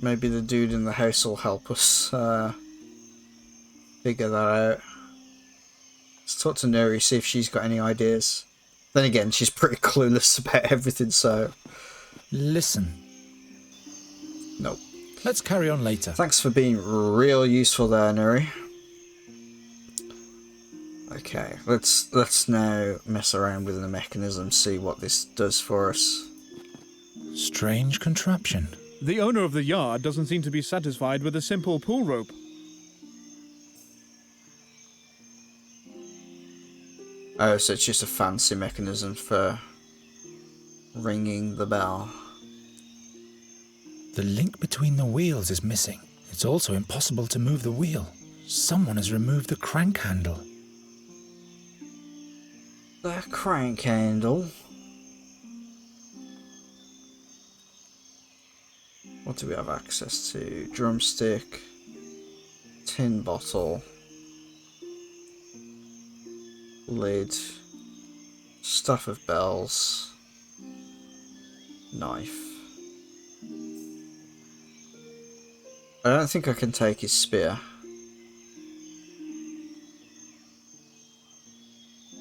Maybe the dude in the house will help us figure that out. Let's talk to Nuri, see if she's got any ideas. Then again, she's pretty clueless about everything, so... Listen. Nope. Let's carry on later. Thanks for being real useful there, Nuri. Okay, let's now mess around with the mechanism, see what this does for us. Strange contraption. The owner of the yard doesn't seem to be satisfied with a simple pull rope. Oh, so it's just a fancy mechanism for ringing the bell. The link between the wheels is missing. It's also impossible to move the wheel. Someone has removed the crank handle. The crank handle? What do we have access to? Drumstick, tin bottle, lid, staff of bells, knife. I don't think I can take his spear.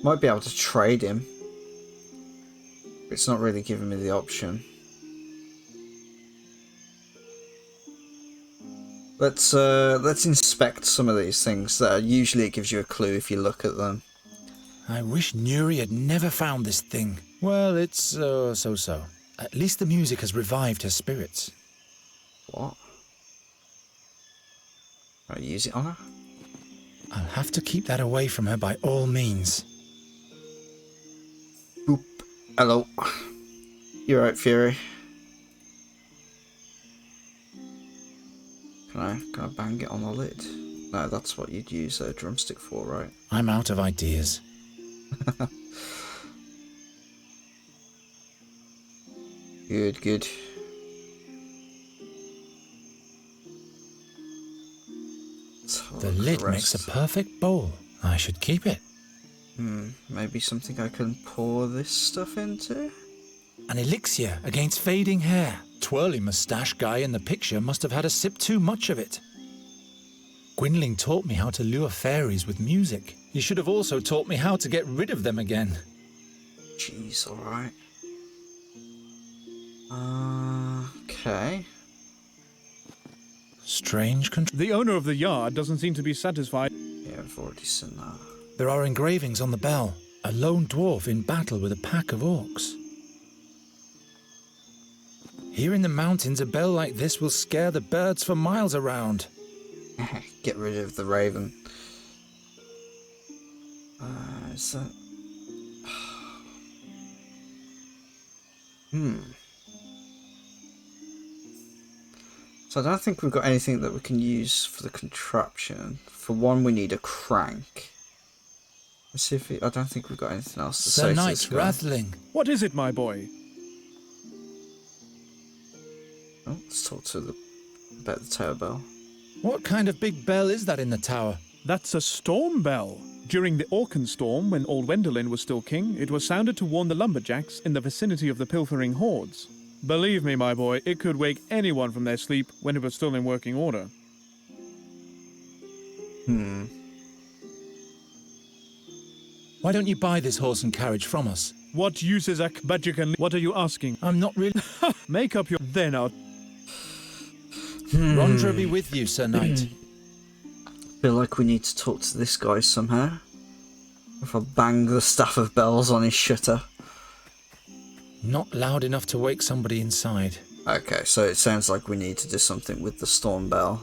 Might be able to trade him. But it's not really giving me the option. Let's inspect some of these things. Usually it gives you a clue if you look at them. I wish Nuri had never found this thing. Well, it's so-so. At least the music has revived her spirits. What? Can I use it on her? I'll have to keep that away from her by all means. Boop. Hello. You're right, Fury. Can I bang it on the lid? No, that's what you'd use a drumstick for, right? I'm out of ideas. Good, good. Let's have a The lid makes a perfect bowl. I should keep it. Maybe something I can pour this stuff into? An elixir against fading hair. Twirly moustache guy in the picture must have had a sip too much of it. Gwynling taught me how to lure fairies with music. He should have also taught me how to get rid of them again. Jeez, alright. Okay. Strange control. The owner of the yard doesn't seem to be satisfied. Yeah, I've already seen that. There are engravings on the bell. A lone dwarf in battle with a pack of orcs. Here in the mountains, a bell like this will scare the birds for miles around. Get rid of the raven. Is that... So I don't think we've got anything that we can use for the contraption. For one, we need a crank. Let's see if I don't think we've got anything else to say. Sir Knight Rathling. What is it, my boy? Oh, let's talk to about the tower bell. What kind of big bell is that in the tower? That's a storm bell. During the Orcan storm, when old Wendelin was still king, it was sounded to warn the lumberjacks in the vicinity of the pilfering hordes. Believe me, my boy, it could wake anyone from their sleep when it was still in working order. Why don't you buy this horse and carriage from us? What use is a Kbajikan? What are you asking? I'm not really... Make up your... Then I'll... Rondra be with you, Sir Knight. Feel like we need to talk to this guy somehow. If I bang the staff of bells on his shutter. Not loud enough to wake somebody inside. Okay, so it sounds like we need to do something with the storm bell.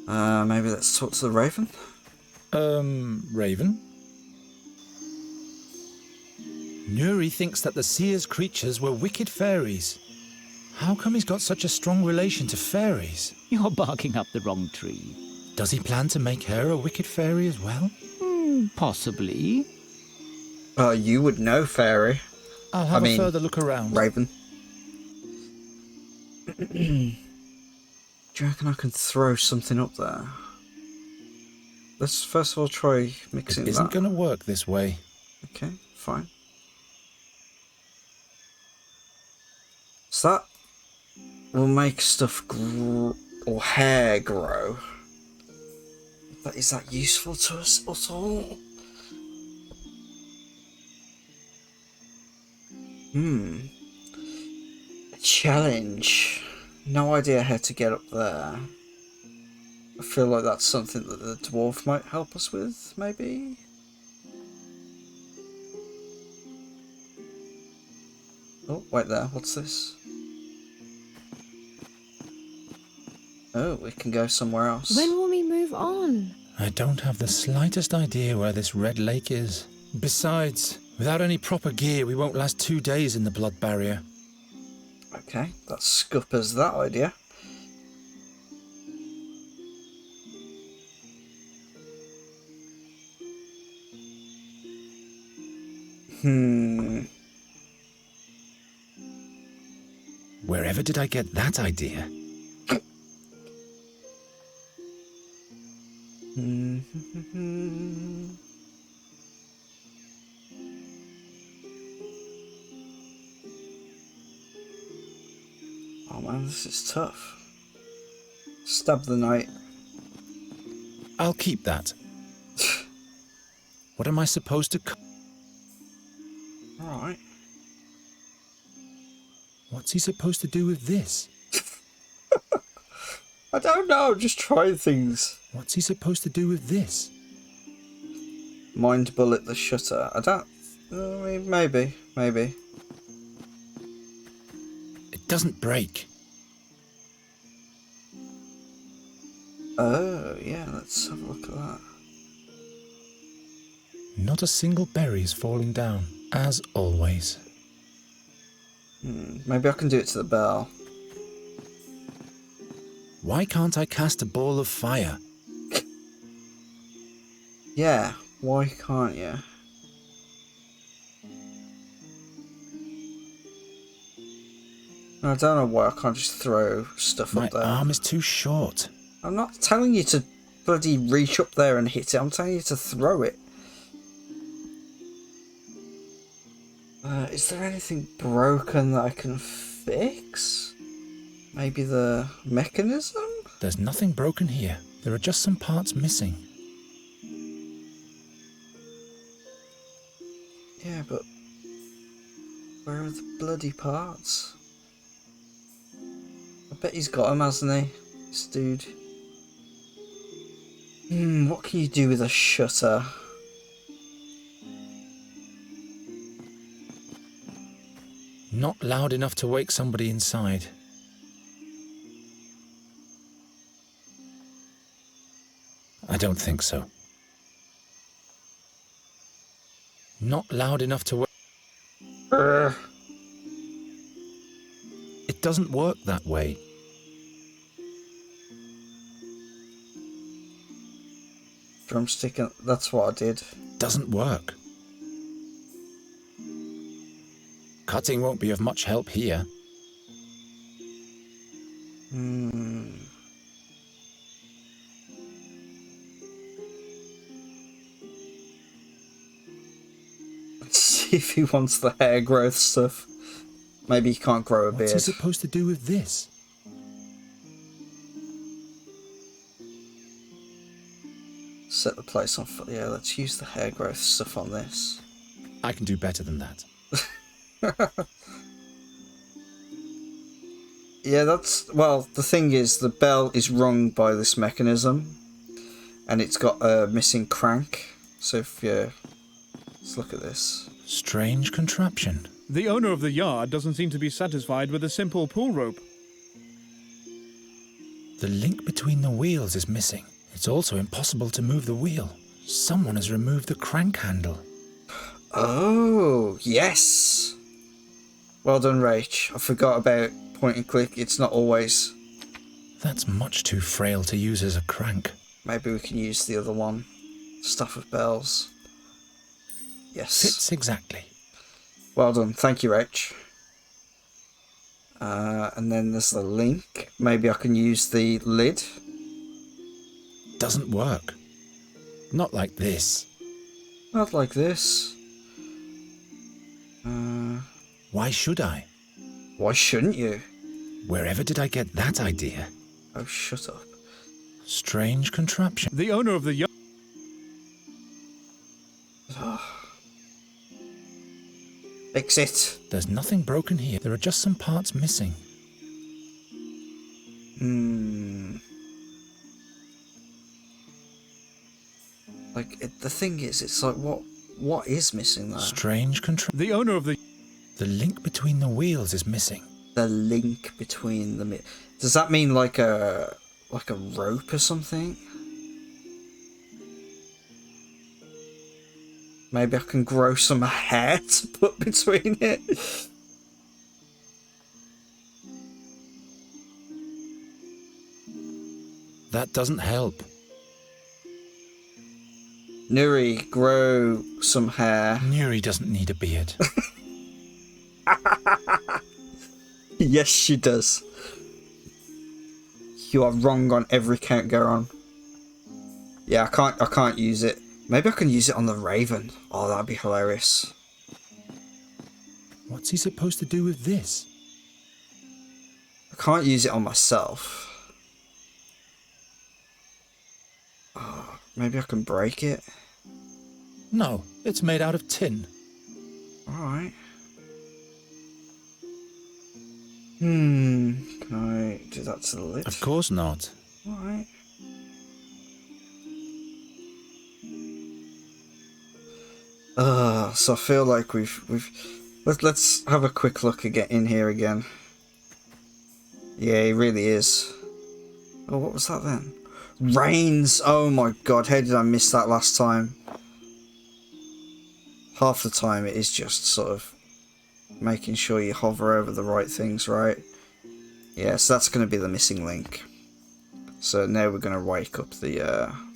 Maybe let's talk to the raven? Raven? Nuri thinks that the seer's creatures were wicked fairies. How come he's got such a strong relation to fairies? You're barking up the wrong tree. Does he plan to make her a wicked fairy as well? Possibly. You would know, fairy. I'll have a further look around. Raven. Do you reckon I can throw something up there? Let's first of all try mixing It that. isn't going to work this way. Okay, fine. So that will make stuff grow, or hair grow. But is that useful to us at all? A challenge. No idea how to get up there. I feel like that's something that the dwarf might help us with, maybe? Oh, wait there, what's this? Oh, we can go somewhere else. When will we move on? I don't have the slightest idea where this red lake is. Besides, without any proper gear, we won't last 2 days in the blood barrier. Okay, that scuppers that idea. Wherever did I get that idea? Oh man, this is tough. Stab the knight. I'll keep that. What am I supposed to... Alright. What's he supposed to do with this? I don't know, just trying things. What's he supposed to do with this? Mind bullet the shutter. I don't... I mean, maybe. It doesn't break. Oh, yeah, let's have a look at that. Not a single berry is falling down, as always. Maybe I can do it to the bell. Why can't I cast a ball of fire? Yeah, why can't you? I don't know why I can't just throw stuff My up there. arm is too short. I'm not telling you to bloody reach up there and hit it. I'm telling you to throw it. Is there anything broken that I can fix? Maybe the mechanism? There's nothing broken here. There are just some parts missing. Yeah, but where are the bloody parts? I bet he's got them, hasn't he? This dude. What can you do with a shutter? Not loud enough to wake somebody inside. I don't think so. Not loud enough to wake... It doesn't work that way. Drumstick, that's what I did. Doesn't work. Cutting won't be of much help here. Let's see if he wants the hair growth stuff. Maybe he can't grow a beard. What's he supposed to do with this? Set the place on fire. Yeah, let's use the hair growth stuff on this. I can do better than that. Yeah, that's... Well, the thing is, the bell is rung by this mechanism. And it's got a missing crank. So if you... Let's look at this. Strange contraption. The owner of the yard doesn't seem to be satisfied with a simple pull rope. The link between the wheels is missing. It's also impossible to move the wheel. Someone has removed the crank handle. Oh, yes! Well done, Rach. I forgot about point and click. It's not always... That's much too frail to use as a crank. Maybe we can use the other one. Staff of bells. Yes. Fits exactly. Well done. Thank you, Rach. And then there's the link. Maybe I can use the lid. Doesn't work. Not like this. Not like this. Why should I? Why shouldn't you? Wherever did I get that idea? Oh, shut up. Strange contraption. The owner of the yard... Fix it. There's nothing broken here. There are just some parts missing. Like, the thing is, it's like, what is missing there? Strange contraption. The owner of the... The link between the wheels is missing. The link between the... Does that mean like a rope or something? Maybe I can grow some hair to put between it. That doesn't help. Nuri, grow some hair. Nuri doesn't need a beard. Yes, she does. You are wrong on every count, Garon. Yeah, I can't use it. Maybe I can use it on the Raven. Oh, that'd be hilarious. What's he supposed to do with this? I can't use it on myself. Oh, maybe I can break it. No, it's made out of tin. Alright. Can I do that to the lid? Of course not. Alright. So I feel like let's have a quick look again in here again. Yeah, he really is. Oh, what was that then? Rains! Oh my god, how did I miss that last time? Half the time it is just sort of making sure you hover over the right things, right? Yeah, so that's going to be the missing link. So now we're going to wake up the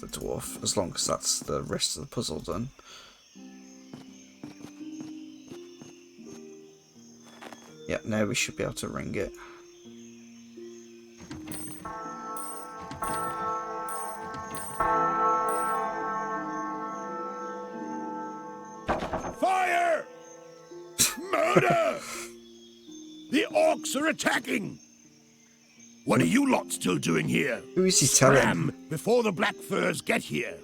dwarf, as long as that's the rest of the puzzle done. Yeah, now we should be able to ring it. Order! The orcs are attacking! What are you lot still doing here? Who is he telling? Scram before the black furs get here.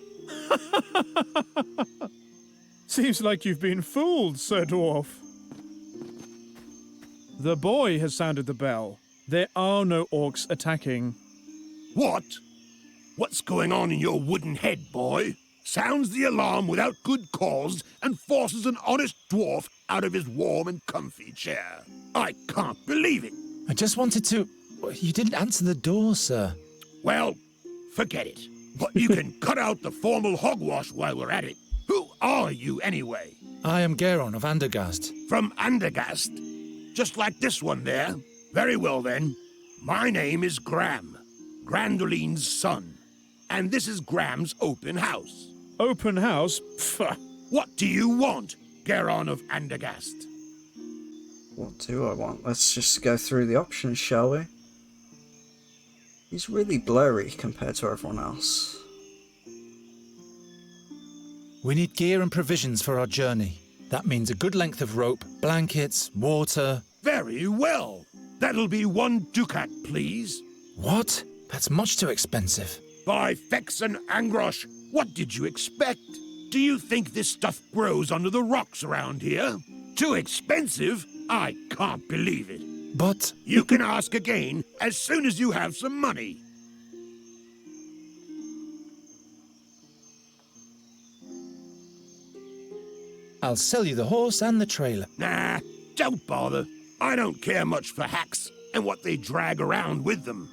Seems like you've been fooled, Sir Dwarf. The boy has sounded the bell. There are no orcs attacking. What? What's going on in your wooden head, boy? Sounds the alarm without good cause and forces an honest dwarf out of his warm and comfy chair. I can't believe it. I just wanted to... You didn't answer the door, sir. Well, forget it. But you can cut out the formal hogwash while we're at it. Who are you, anyway? I am Geron of Andergast. From Andergast? Just like this one there? Very well, then. My name is Gram, Grandoline's son. And this is Gram's open house. Open house? Pfft. What do you want, Geron of Andergast? What do I want? Let's just go through the options, shall we? He's really blurry compared to everyone else. We need gear and provisions for our journey. That means a good length of rope, blankets, water... Very well. That'll be 1 ducat, please. What? That's much too expensive. By Fex and Angrosh, what did you expect? Do you think this stuff grows under the rocks around here? Too expensive? I can't believe it. But... You can ask again as soon as you have some money. I'll sell you the horse and the trailer. Nah, don't bother. I don't care much for hacks and what they drag around with them.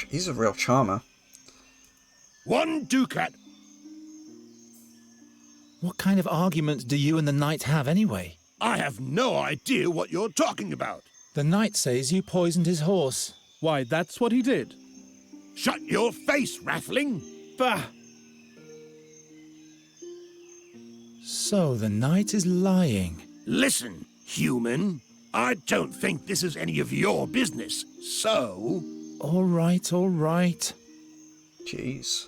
He's a real charmer. 1 ducat. What kind of argument do you and the knight have anyway? I have no idea what you're talking about. The knight says you poisoned his horse. Why, that's what he did. Shut your face, Rathling. Bah! So the knight is lying. Listen, human. I don't think this is any of your business, so... All right, all right. Jeez.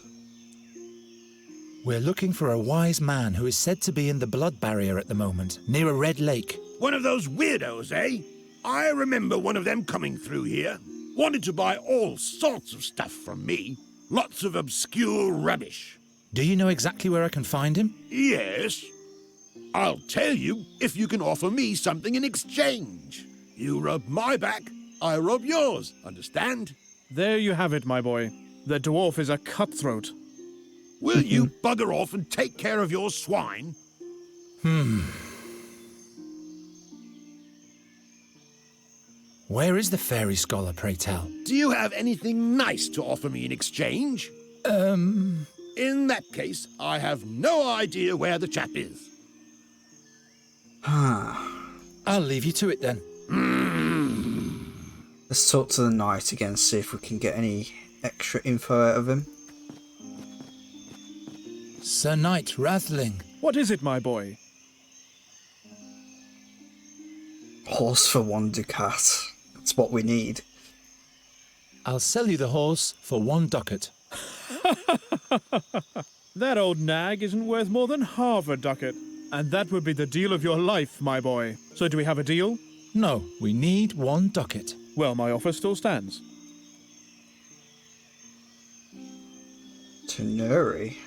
We're looking for a wise man who is said to be in the blood barrier at the moment, near a red lake. One of those weirdos, eh? I remember one of them coming through here. Wanted to buy all sorts of stuff from me. Lots of obscure rubbish. Do you know exactly where I can find him? Yes. I'll tell you if you can offer me something in exchange. You rub my back, I rub yours. Understand? There you have it, my boy. The dwarf is a cutthroat. Will you bugger off and take care of your swine? Where is the fairy scholar, pray tell? Do you have anything nice to offer me in exchange? In that case, I have no idea where the chap is. I'll leave you to it then. Let's talk to the knight again, see if we can get any extra info out of him. Sir Knight Rathling. What is it, my boy? Horse for 1 ducat. That's what we need. I'll sell you the horse for 1 ducat. That old nag isn't worth more than half a ducat. And that would be the deal of your life, my boy. So do we have a deal? No, we need 1 ducat. Well, my offer still stands. Tenuri.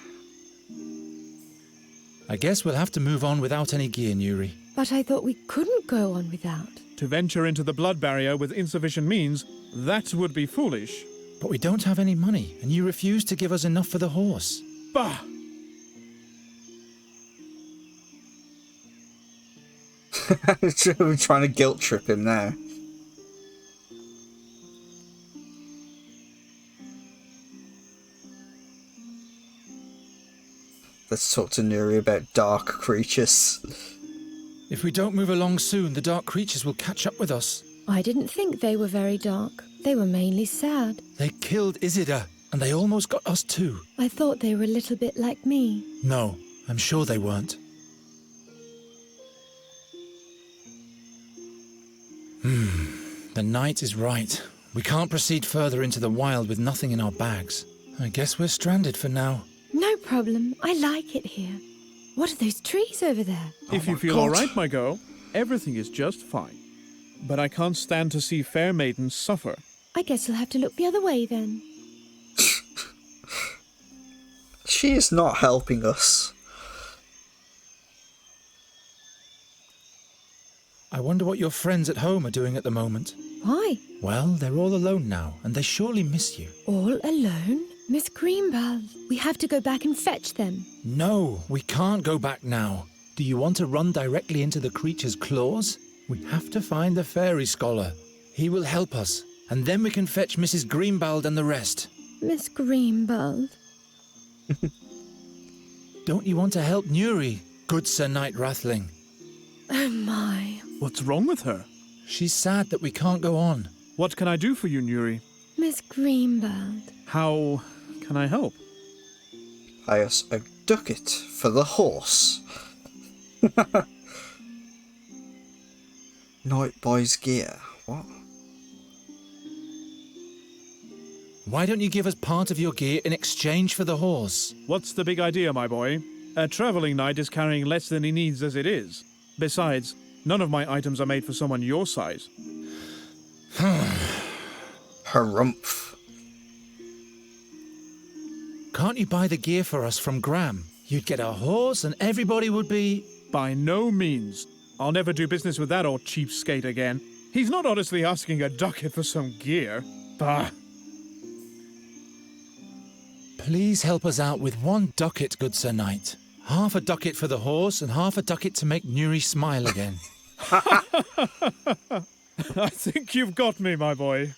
I guess we'll have to move on without any gear, Nuri. But I thought we couldn't go on without. To venture into the blood barrier with insufficient means, that would be foolish. But we don't have any money, and you refuse to give us enough for the horse. Bah! We're trying to guilt trip him now. Let's talk to Nuri about dark creatures. If we don't move along soon, the dark creatures will catch up with us. I didn't think they were very dark. They were mainly sad. They killed Isidar, and they almost got us too. I thought they were a little bit like me. No, I'm sure they weren't. The knight is right. We can't proceed further into the wild with nothing in our bags. I guess we're stranded for now. No problem. I like it here. What are those trees over there? If you feel all right, my girl, everything is just fine. But I can't stand to see fair maidens suffer. I guess you'll have to look the other way then. She is not helping us. I wonder what your friends at home are doing at the moment. Why? Well, they're all alone now, and they surely miss you. All alone? Miss Greenbelt, we have to go back and fetch them. No, we can't go back now. Do you want to run directly into the creature's claws? We have to find the fairy scholar. He will help us, and then we can fetch Mrs. Greenbald and the rest. Miss Greenbelt? Don't you want to help Nuri, good Sir Knight Rathling? Oh my. What's wrong with her? She's sad that we can't go on. What can I do for you, Nuri? Miss Greenbelt. How can I help? Pay us a ducat for the horse. Knight buys gear. What? Why don't you give us part of your gear in exchange for the horse? What's the big idea, my boy? A traveling knight is carrying less than he needs as it is. Besides, none of my items are made for someone your size. Harumph. Can't you buy the gear for us from Graham? You'd get a horse and everybody would be... By no means. I'll never do business with that old cheapskate again. He's not honestly asking a ducat for some gear. Bah. Please help us out with 1 ducat, good Sir Knight. Half a ducat for the horse and half a ducat to make Nuri smile again. I think you've got me, my boy.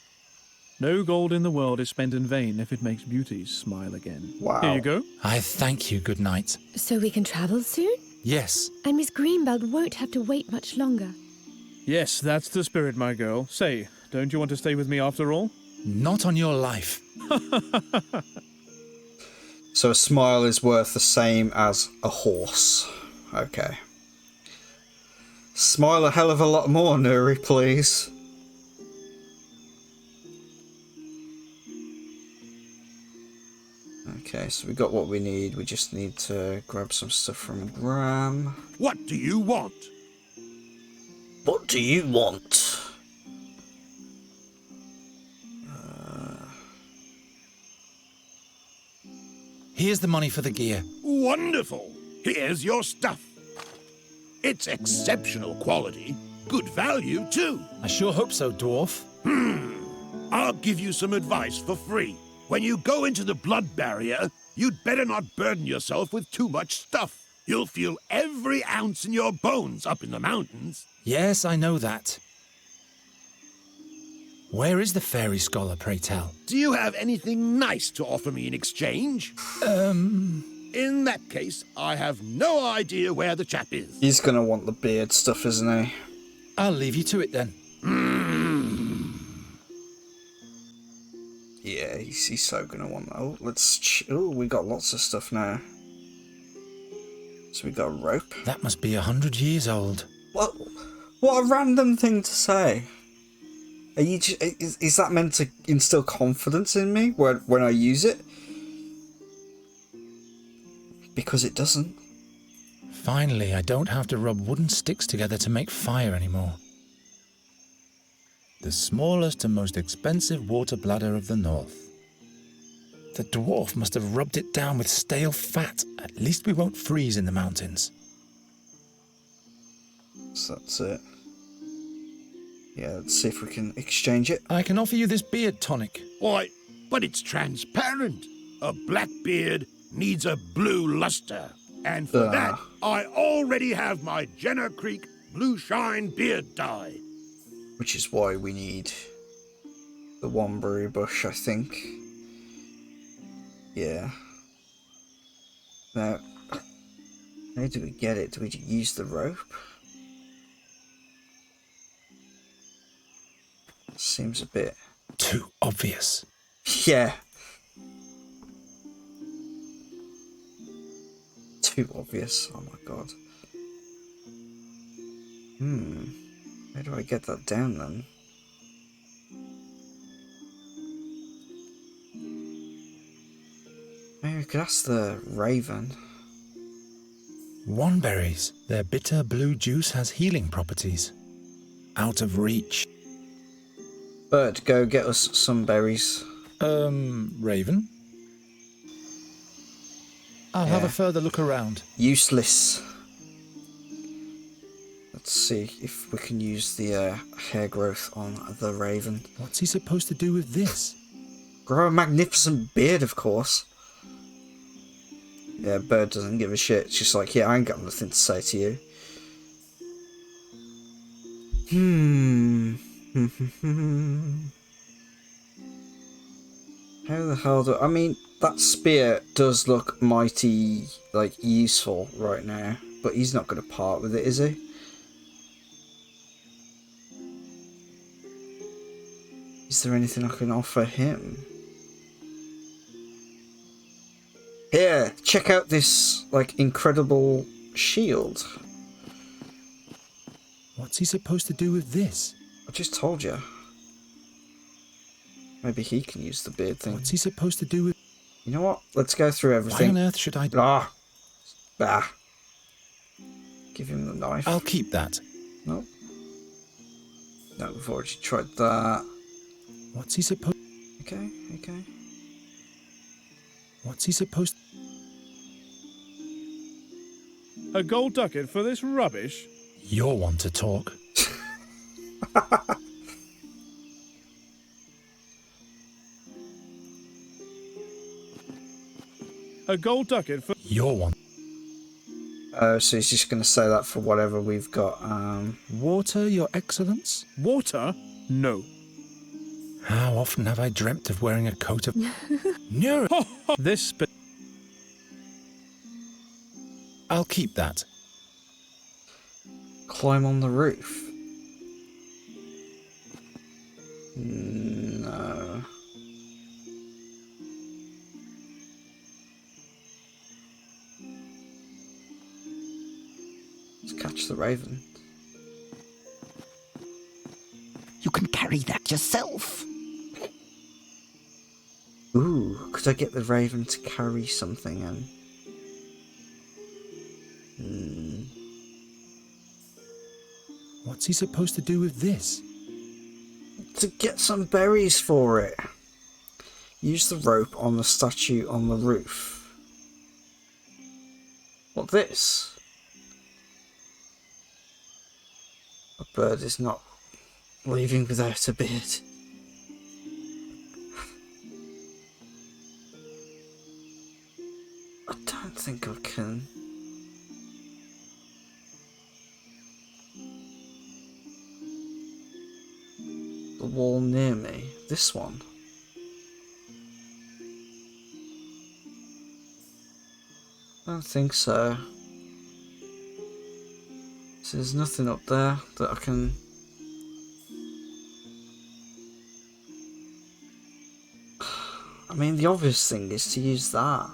No gold in the world is spent in vain if it makes beauty smile again. Wow. Here you go. I thank you, good knight. So we can travel soon? Yes. And Miss Greenbelt won't have to wait much longer. Yes, that's the spirit, my girl. Say, don't you want to stay with me after all? Not on your life. So a smile is worth the same as a horse. Okay. Smile a hell of a lot more, Nuri, please. Okay, so we got what we need. We just need to grab some stuff from Graham. What do you want? What do you want? Here's the money for the gear. Wonderful! Here's your stuff. It's exceptional quality. Good value, too. I sure hope so, dwarf. I'll give you some advice for free. When you go into the blood barrier, you'd better not burden yourself with too much stuff. You'll feel every ounce in your bones up in the mountains. Yes, I know that. Where is the fairy scholar, pray tell? Do you have anything nice to offer me in exchange? In that case, I have no idea where the chap is. He's gonna want the beard stuff, isn't he? I'll leave you to it then. Yeah, he's so gonna want that. Oh, oh, we got lots of stuff now. So we got a rope. That must be 100 years old. What a random thing to say. Are you is that meant to instill confidence in me when I use it? Because it doesn't. Finally, I don't have to rub wooden sticks together to make fire anymore. The smallest and most expensive water bladder of the north. The dwarf must have rubbed it down with stale fat. At least we won't freeze in the mountains. So that's it. Yeah, let's see if we can exchange it. I can offer you this beard tonic. Why, but it's transparent. A black beard needs a blue luster. And for that, I already have my Jenner Creek Blue Shine beard dye. Which is why we need the Wombury bush, I think. Yeah. Now, how do we get it? Do we use the rope? Seems a bit... Too obvious. Yeah. Too obvious. Oh my god. How do I get that down then? Maybe we could ask the Raven. Wandberries. Their bitter blue juice has healing properties. Out of reach. Bird, go get us some berries. Raven? I'll have a further look around. Useless. Let's see if we can use the hair growth on the raven. What's he supposed to do with this? Grow a magnificent beard, of course. Yeah, Bird doesn't give a shit. It's just like, yeah, I ain't got nothing to say to you. How the hell do... I mean, that spear does look mighty, like, useful right now. But he's not going to part with it, is he? Is there anything I can offer him? Here, check out this, like, incredible shield. What's he supposed to do with this? I just told you. Maybe he can use the beard thing. What's he supposed to do with... You know what? Let's go through everything. Why on earth should I... Ah. Give him the knife. I'll keep that. No. No, we've already tried that. What's he supposed... Okay. What's he supposed... A gold ducat for this rubbish? You're one to talk. A gold ducat for... You're one. Oh, so he's just going to say that for whatever we've got. Water, Your Excellence? Water? No. How often have I dreamt of wearing a coat of... No! This... I'll keep that. Climb on the roof. No. Let's catch the raven. You can carry that yourself. Ooh, could I get the raven to carry something in? What's he supposed to do with this? To get some berries for it. Use the rope on the statue on the roof. What, this? A bird is not leaving without a beard. I don't think I can. The wall near me. This one. I don't think so. So there's nothing up there that I can... I mean, the obvious thing is to use that.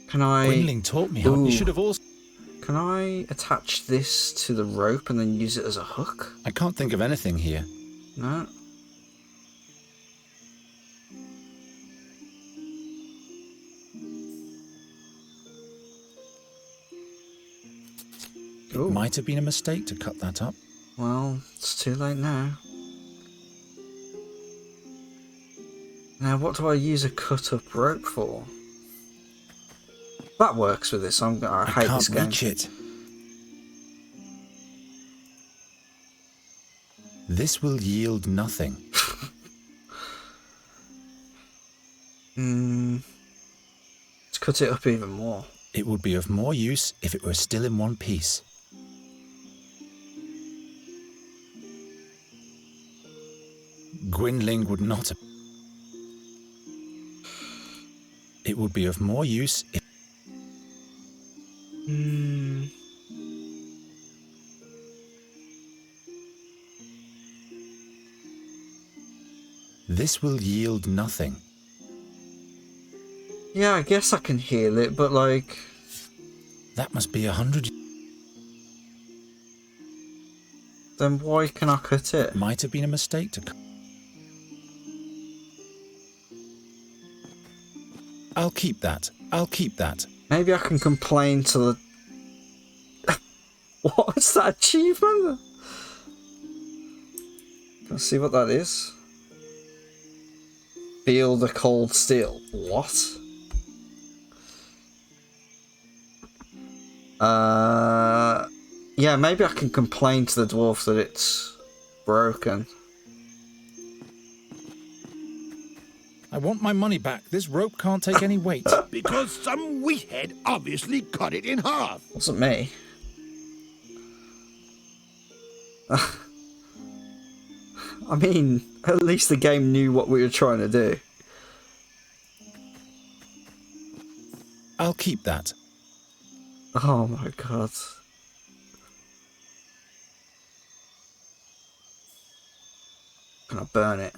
Can I... Gwynling taught me how... You should have also... Can I attach this to the rope and then use it as a hook? I can't think of anything here. No. It might have been a mistake to cut that up. Well, it's too late now. Now, what do I use a cut-up rope for? That works with this. I hate this game. I can't reach it. This will yield nothing. Let's cut it up even more. It would be of more use if it were still in one piece. Gwynling would not... It would be of more use if... This will yield nothing. Yeah, I guess I can heal it, but like... That must be 100... Then why can I cut it? Might have been a mistake to... I'll keep that. I'll keep that. Maybe I can complain to the... What's that achievement? Can I see what that is? Feel the cold steel. What? Yeah, maybe I can complain to the dwarf that it's broken. I want my money back. This rope can't take any weight. Because some weethead obviously cut it in half. Wasn't me. I mean, at least the game knew what we were trying to do. I'll keep that. Oh my god. Can I burn it?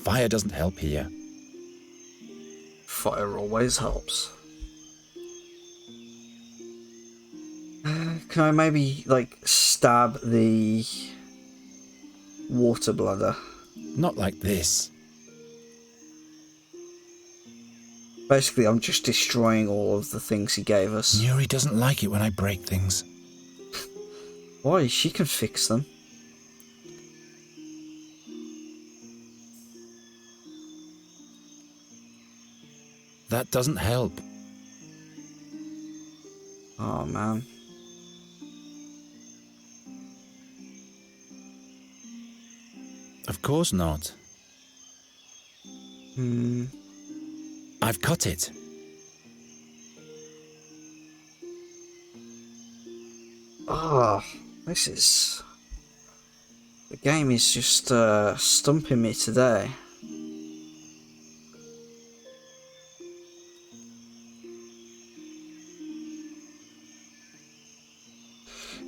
Fire doesn't help here. Fire always helps. Can I maybe, like, stab the water bladder? Not like this. Basically, I'm just destroying all of the things he gave us. Nuri doesn't like it when I break things. Why? She can fix them. That doesn't help. Oh, man. Of course not. I've cut it. Oh, this is... The game is just stumping me today.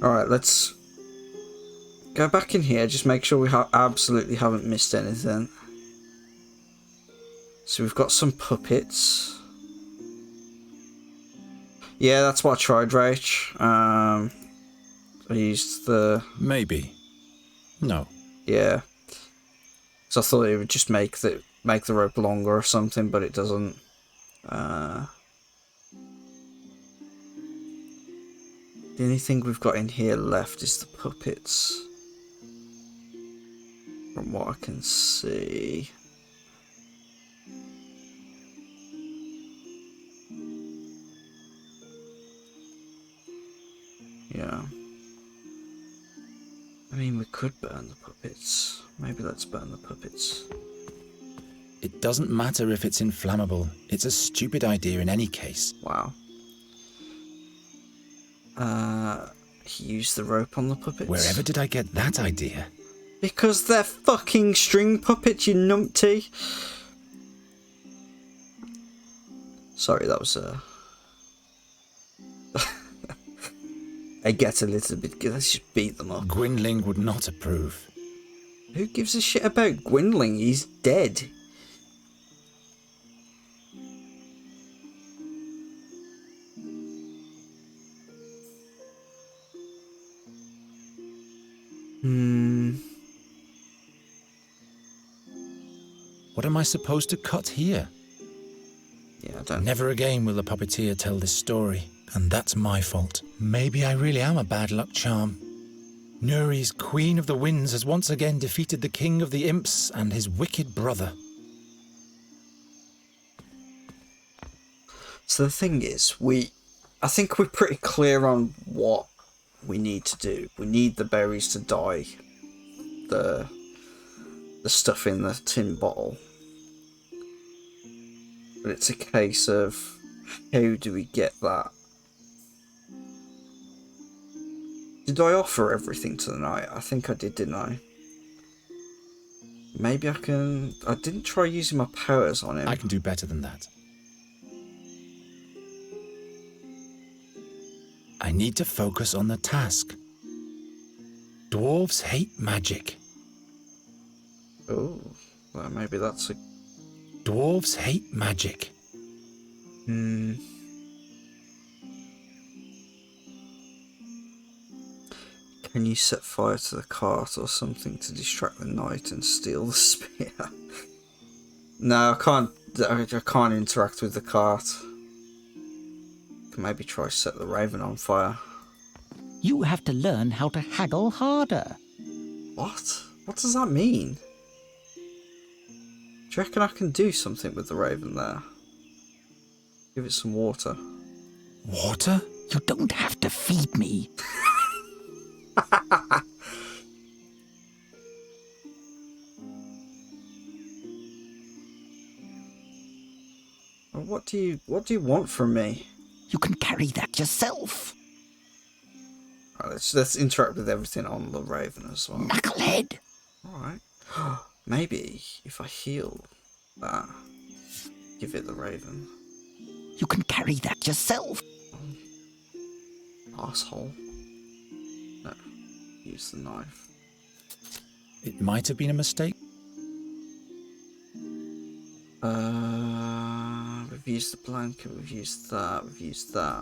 Alright, let's go back in here, just make sure we absolutely haven't missed anything. So we've got some puppets. Yeah, that's what I tried, Rach. I used the... Maybe. No. Yeah. So I thought it would just make the rope longer or something, but it doesn't. The only thing we've got in here left is the puppets. From what I can see. Yeah. I mean, we could burn the puppets. Maybe let's burn the puppets. It doesn't matter if it's inflammable. It's a stupid idea in any case. Wow. He used the rope on the puppets. Wherever did I get that idea? Because they're fucking string puppets, you numpty. Sorry, that was I get a little bit... Let's just beat them up. Gwynling would not approve. Who gives a shit about Gwynling? He's dead. What am I supposed to cut here? Yeah, I don't... Never again will the puppeteer tell this story, and that's my fault. Maybe I really am a bad luck charm. Nuri's Queen of the Winds has once again defeated the King of the Imps and his wicked brother. So the thing is, I think we're pretty clear on what we need to do. We need the berries to dye the stuff in the tin bottle. But it's a case of, how do we get that? Did I offer everything to the knight? I think I did, didn't I? Maybe I can... I didn't try using my powers on him. I can do better than that. I need to focus on the task. Dwarves hate magic. Oh, well, maybe that's a... Dwarves hate magic. Can you set fire to the cart or something to distract the knight and steal the spear? No, I can't. I can't interact with the cart. Can maybe try set the raven on fire. You have to learn how to haggle harder. What? What does that mean? Do you reckon I can do something with the raven there? Give it some water. Water? You don't have to feed me. What do you want from me? You can carry that yourself. Right, let's interact with everything on the raven as well. Knucklehead. Alright. Maybe if I heal that, give it the raven. You can carry that yourself. Asshole. No. Use the knife. It might have been a mistake. We've used the blanket, we've used that.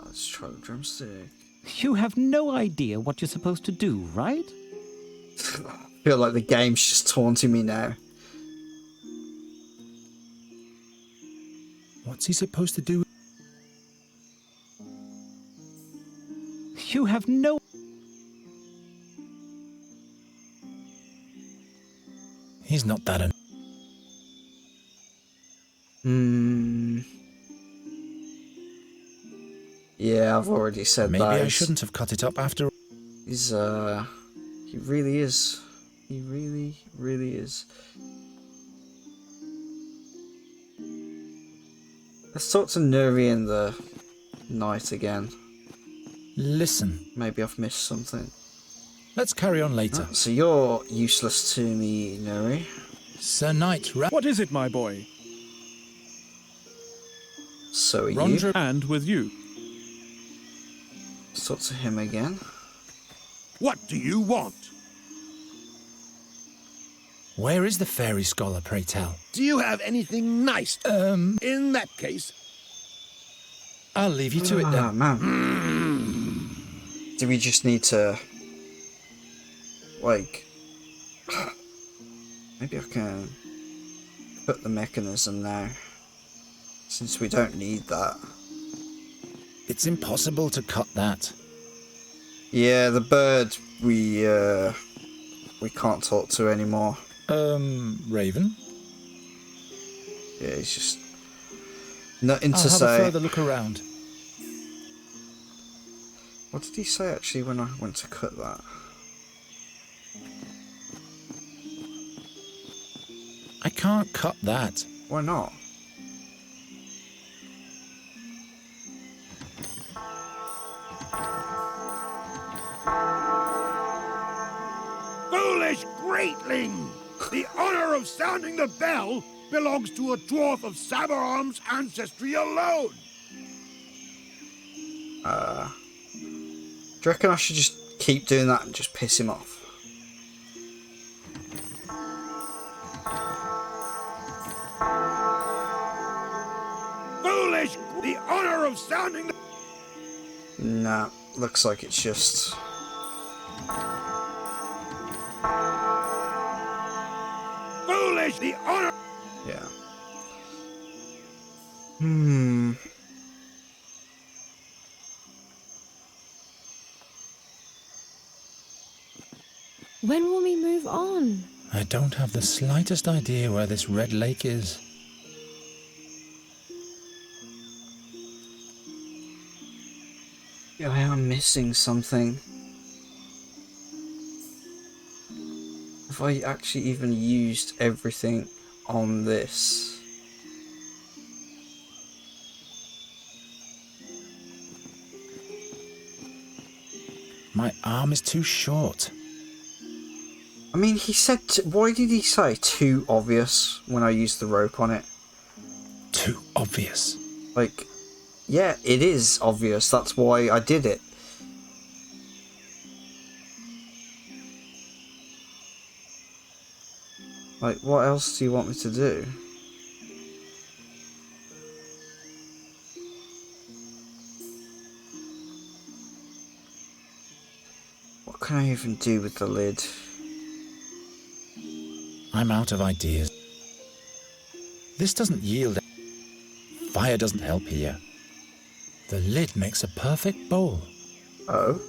Let's try the drumstick. You have no idea what you're supposed to do, right? I feel like the game's just taunting me now. What's he supposed to do? You have no... He's not that Yeah, I've already said Maybe that. I shouldn't have cut it up after all. He's, he really is. He really, really is. Let's talk to Nuri and the knight again. Listen, Maybe I've missed something. let's carry on later. So you're useless to me, Nuri. Sir Knight, What is it, my boy? So are you. Rondra and with you. Let's talk to him again. What do you want? Where is the fairy scholar, pray tell? Do you have anything nice? In that case, I'll leave you to it Ah, then. man. Do we just need to... like... maybe I can put the mechanism now. Since we don't need that. It's impossible to cut that. Yeah, the bird we can't talk to anymore. Raven? Yeah, he's just nothing I'll to have say. a further look around. What did he say actually when I went to cut that? I can't cut that. Why not? foolish greatling! The honor of sounding the bell belongs to a dwarf of Sabarom's ancestry alone. Do you reckon I should just keep doing that and just piss him off? Foolish! The honor of sounding the... Nah, looks like it's just... Foolish! The honor... yeah. When will we move on? I don't have the slightest idea where this red lake is. Yeah, I am missing something. Have I actually even used everything on this? My arm is too short. I mean, he said... why did he say too obvious when I used the rope on it? Too obvious. Like, yeah, it is obvious. That's why I did it. Like, what else do you want me to do? What can I even do with the lid? I'm out of ideas. This doesn't yield. Fire doesn't help here. The lid makes a perfect bowl. Oh?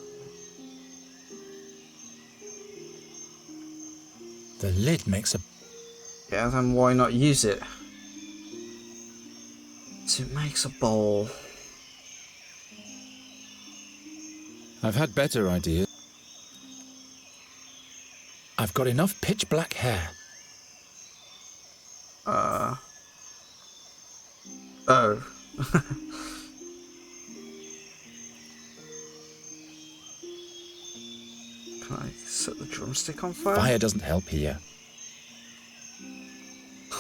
The lid makes a... Yeah, then why not use it? So it makes a bowl. I've had better ideas. I've got enough pitch black hair. Oh. Can I set the drumstick on fire? Fire doesn't help here.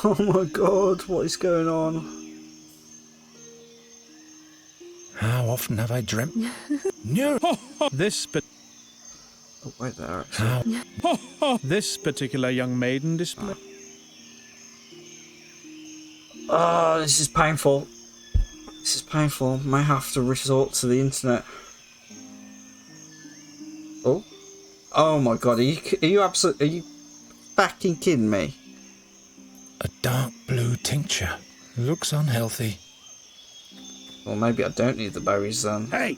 Oh my god, what is going on? How often have I dreamt? No. This Oh, wait there, actually. How? this particular young maiden display. Oh, this is painful. This is painful. May have to resort to the internet. Oh. Oh my god, are you fucking kidding me? A dark blue tincture. Looks unhealthy. Well, maybe I don't need the berries then. Hey,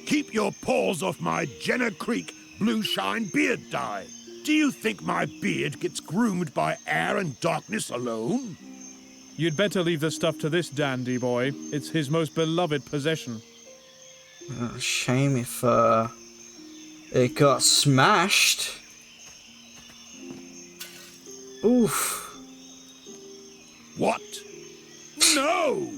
keep your paws off my Jenner Creek blue shine beard dye. Do you think my beard gets groomed by air and darkness alone? You'd better leave the stuff to this dandy boy. It's his most beloved possession. Shame if it got smashed. Oof. What? No!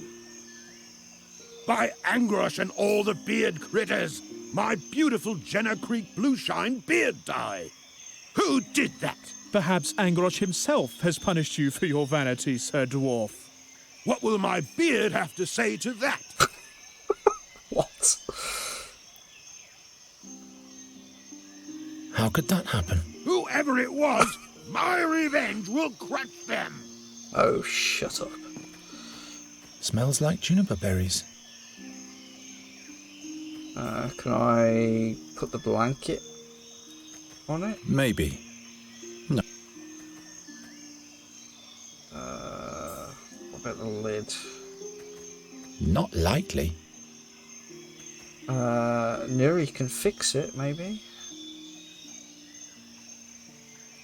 By Angrosh and all the beard critters, my beautiful Jenner Creek blue shine beard dye. Who did that? Perhaps Angrosh himself has punished you for your vanity, Sir Dwarf. What will my beard have to say to that? What? How could that happen? Whoever it was, my revenge will crush them. Oh, shut up. Smells like juniper berries. Can I put the blanket on it? Maybe. No. What about the lid? Not likely. Nuri can fix it, maybe?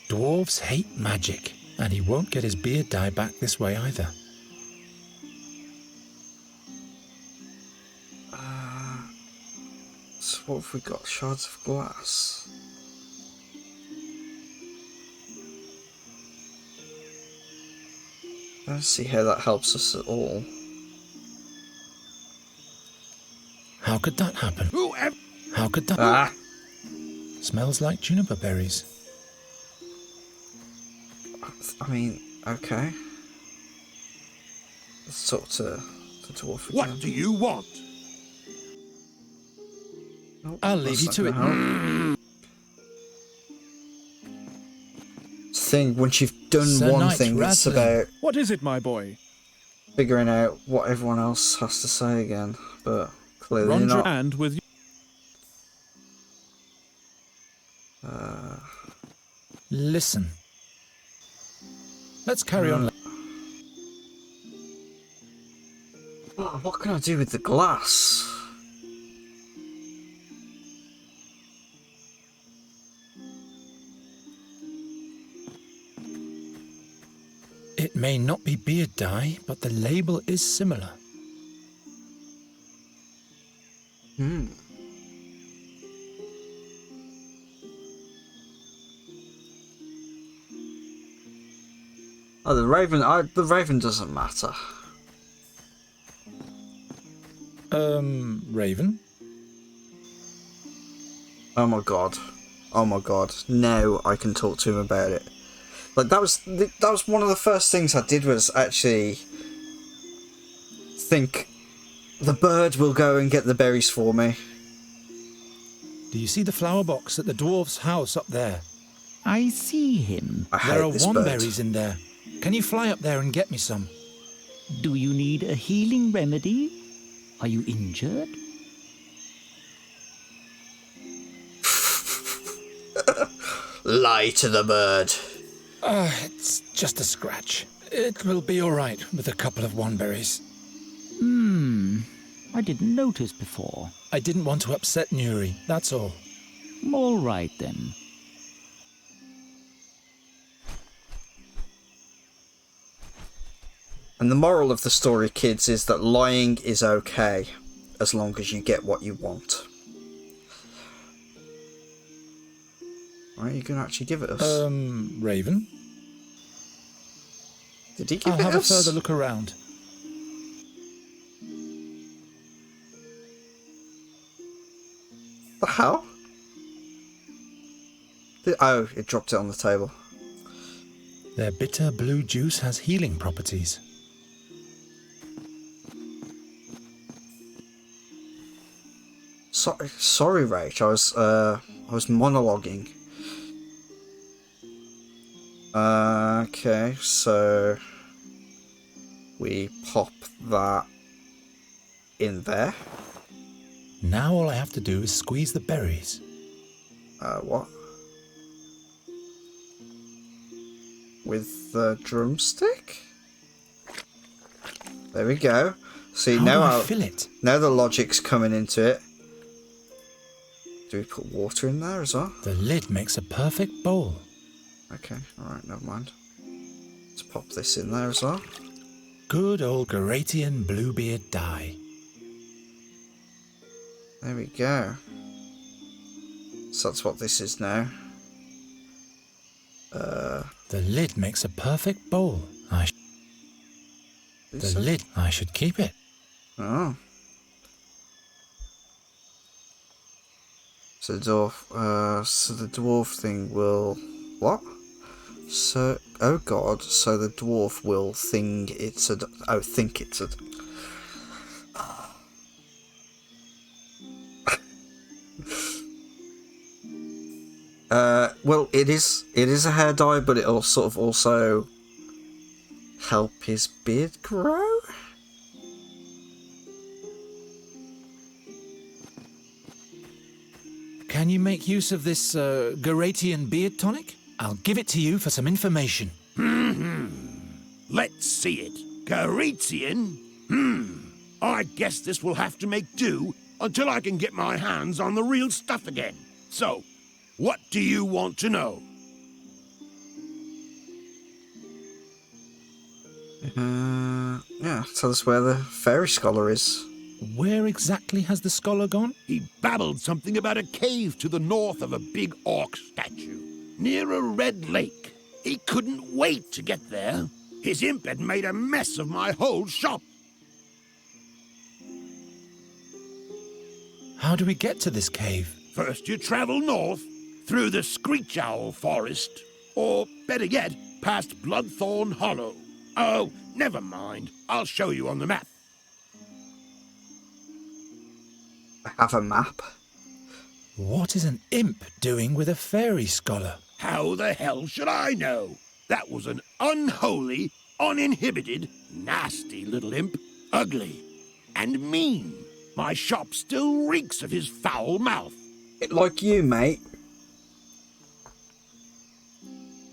Dwarves hate magic, and he won't get his beard dye back this way either. So what have we got? Shards of glass. I don't see how that helps us at all. How could that happen? Whoever... How could that... Ah! Smells like juniper berries. I mean, okay. Let's talk to the dwarf again. What do you want? Nope, I'll leave that's you not to it. gonna help. Thing, once you've done Sir one Knight thing, it's Rattling. about What is it, my boy? figuring out what everyone else has to say again, but clearly Roger not. and with you. Listen. Let's carry on. Oh, what can I do with the glass? It may not be beard dye, but the label is similar. Hmm. Oh, the raven. The raven doesn't matter. Raven? Oh my god. Oh my god. Now I can talk to him about it. Like that was one of the first things I did was actually think the bird will go and get the berries for me. Do you see the flower box at the dwarf's house up there? I see him. I There hate are this bird. womberries in there. Can you fly up there and get me some? Do you need a healing remedy? Are you injured? Lie to the bird. It's just a scratch. It will be all right with a couple of wandberries. I didn't notice before. I didn't want to upset Nuri, that's all. All right, then. And the moral of the story, kids, is that lying is okay, as long as you get what you want. Are you going to actually give it us? Raven? Did he give I'll it have us? a further look around. The hell? Oh, it dropped it on the table. Their bitter blue juice has healing properties. Sorry, Rach. I was monologuing. Okay, so we pop that in there. Now all I have to do is squeeze the berries. What? With the drumstick? There we go. See, How now do I fill it? Now the logic's coming into it. Do we put water in there as well? The lid makes a perfect bowl. Okay, alright, never mind. Let's pop this in there as well. Good old Garatian Bluebeard dye. There we go. So that's what this is now. The lid makes a perfect bowl. I should keep it. Oh. So the dwarf thing will... What? So... Oh god, so the dwarf will think it's a... Oh, think it's a... well, it is a hair dye, but it'll sort of also help his beard grow? Can you make use of this Garatian beard tonic? I'll give it to you for some information. Let's see it. Garatian? I guess this will have to make do until I can get my hands on the real stuff again. So, what do you want to know? Yeah, tell us where the fairy scholar is. Where exactly has the scholar gone? He babbled something about a cave to the north of a big orc statue, near a red lake. He couldn't wait to get there. His imp had made a mess of my whole shop. How do we get to this cave? First you travel north, through the Screech Owl Forest, or better yet, past Bloodthorn Hollow. Oh, never mind. I'll show you on the map. I have a map. What is an imp doing with a fairy scholar? How the hell should I know? That was an unholy, uninhibited, nasty little imp. Ugly and mean. My shop still reeks of his foul mouth. Like you, mate.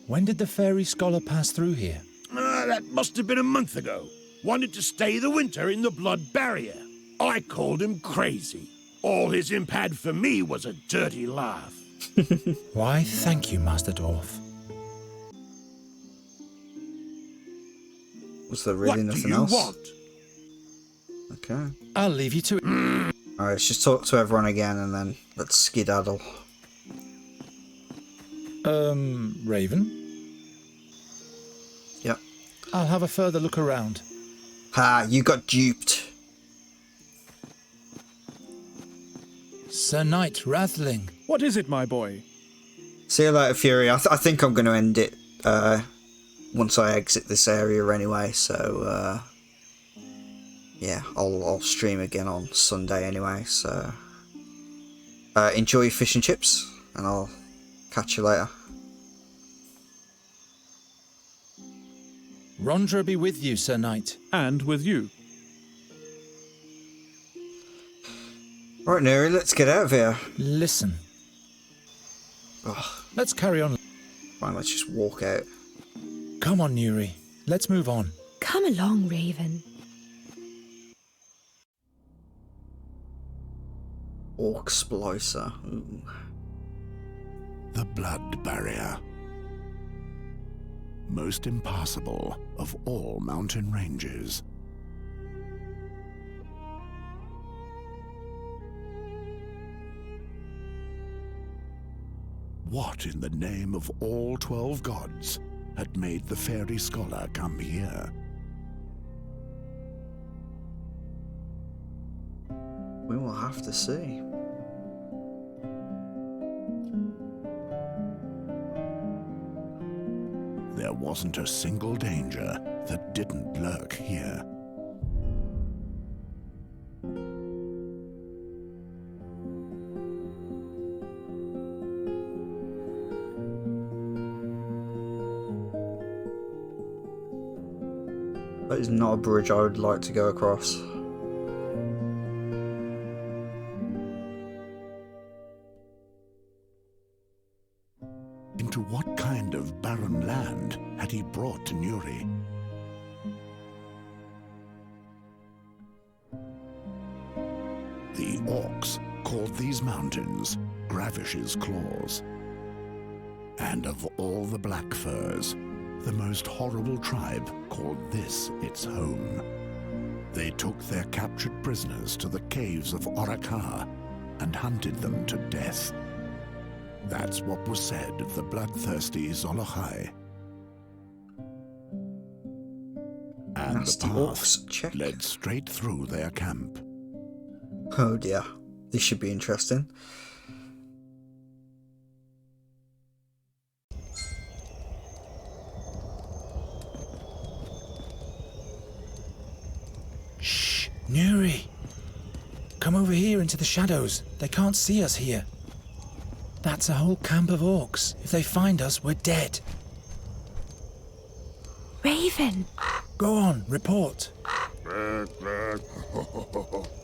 When did the fairy scholar pass through here? That must have been a month ago. Wanted to stay the winter in the Blood Barrier. I called him crazy. All his imp had for me was a dirty laugh. Why, thank you, Master Dwarf. Was there really nothing else? What do you want? Okay. I'll leave you to it. Alright, let's just talk to everyone again and then let's skedaddle. Raven? Yep. I'll have a further look around. Ha, you got duped. Sir Knight Rathling. What is it, my boy? See you later, Fury. I think I'm going to end it once I exit this area anyway, so yeah, I'll stream again on Sunday anyway, so enjoy your fish and chips, and I'll catch you later. Rondra be with you, Sir Knight. And with you. Right, Neri, let's get out of here. Listen. Ugh. Let's carry on. Fine, let's just walk out. Come on, Nuri. Let's move on. Come along, Raven. Orc Splicer. Ooh. The blood barrier. Most impassable of all mountain ranges. What in the name of all 12 gods had made the fairy scholar come here? We will have to see. There wasn't a single danger that didn't lurk here. That is not a bridge I would like to go across. Into what kind of barren land had he brought Nuri? The orcs called these mountains Gravish's Claws. And of all the black furs, the most horrible tribe called this its home. They took their captured prisoners to the caves of Orakar and hunted them to death. That's what was said of the bloodthirsty Zolochai. And Nasty the orcs, path check. led straight through their camp. Oh dear, this should be interesting. Shh, Nuri. Come over here into the shadows. They can't see us here. That's a whole camp of orcs. If they find us, we're dead. Raven! Go on, report.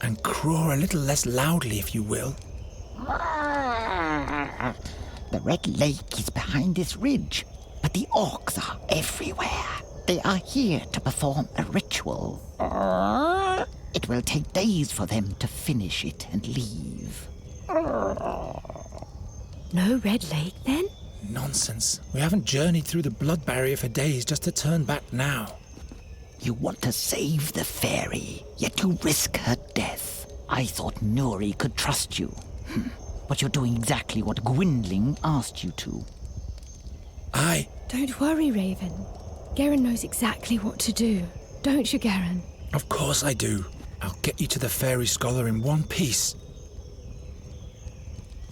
And craw a little less loudly, if you will. The Red Lake is behind this ridge, but the orcs are everywhere. They are here to perform a ritual. It will take days for them to finish it and leave. No Red Lake, then? Nonsense. We haven't journeyed through the blood barrier for days just to turn back now. You want to save the fairy, yet you risk her death. I thought Nuri could trust you. But you're doing exactly what Gwynling asked you to. Aye. Don't worry, Raven. Garen knows exactly what to do. Don't you, Garen? Of course I do. I'll get you to the fairy scholar in one piece.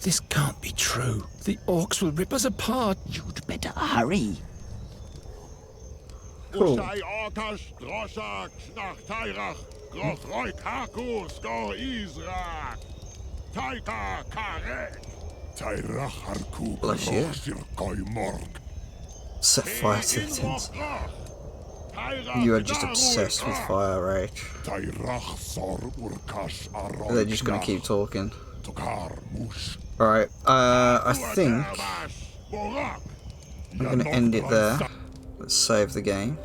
This can't be true. The orcs will rip us apart. You'd better hurry. Cool. Bless you. Set fire to the tents. You are just obsessed with fire, right? They're just gonna keep talking. Alright, I think I'm gonna end it there. Let's save the game.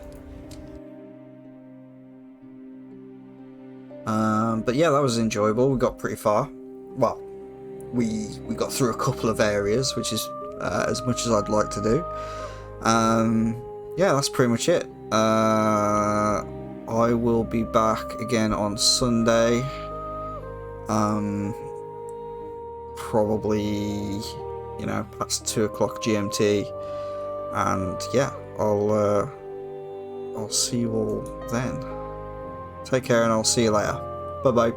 But yeah, that was enjoyable. We got pretty far. Well, we got through a couple of areas, which is as much as I'd like to do. Yeah, that's pretty much it. I will be back again on Sunday. Probably, you know, past 2 o'clock GMT. And yeah, I'll see you all then. Take care, and I'll see you later. Bye bye.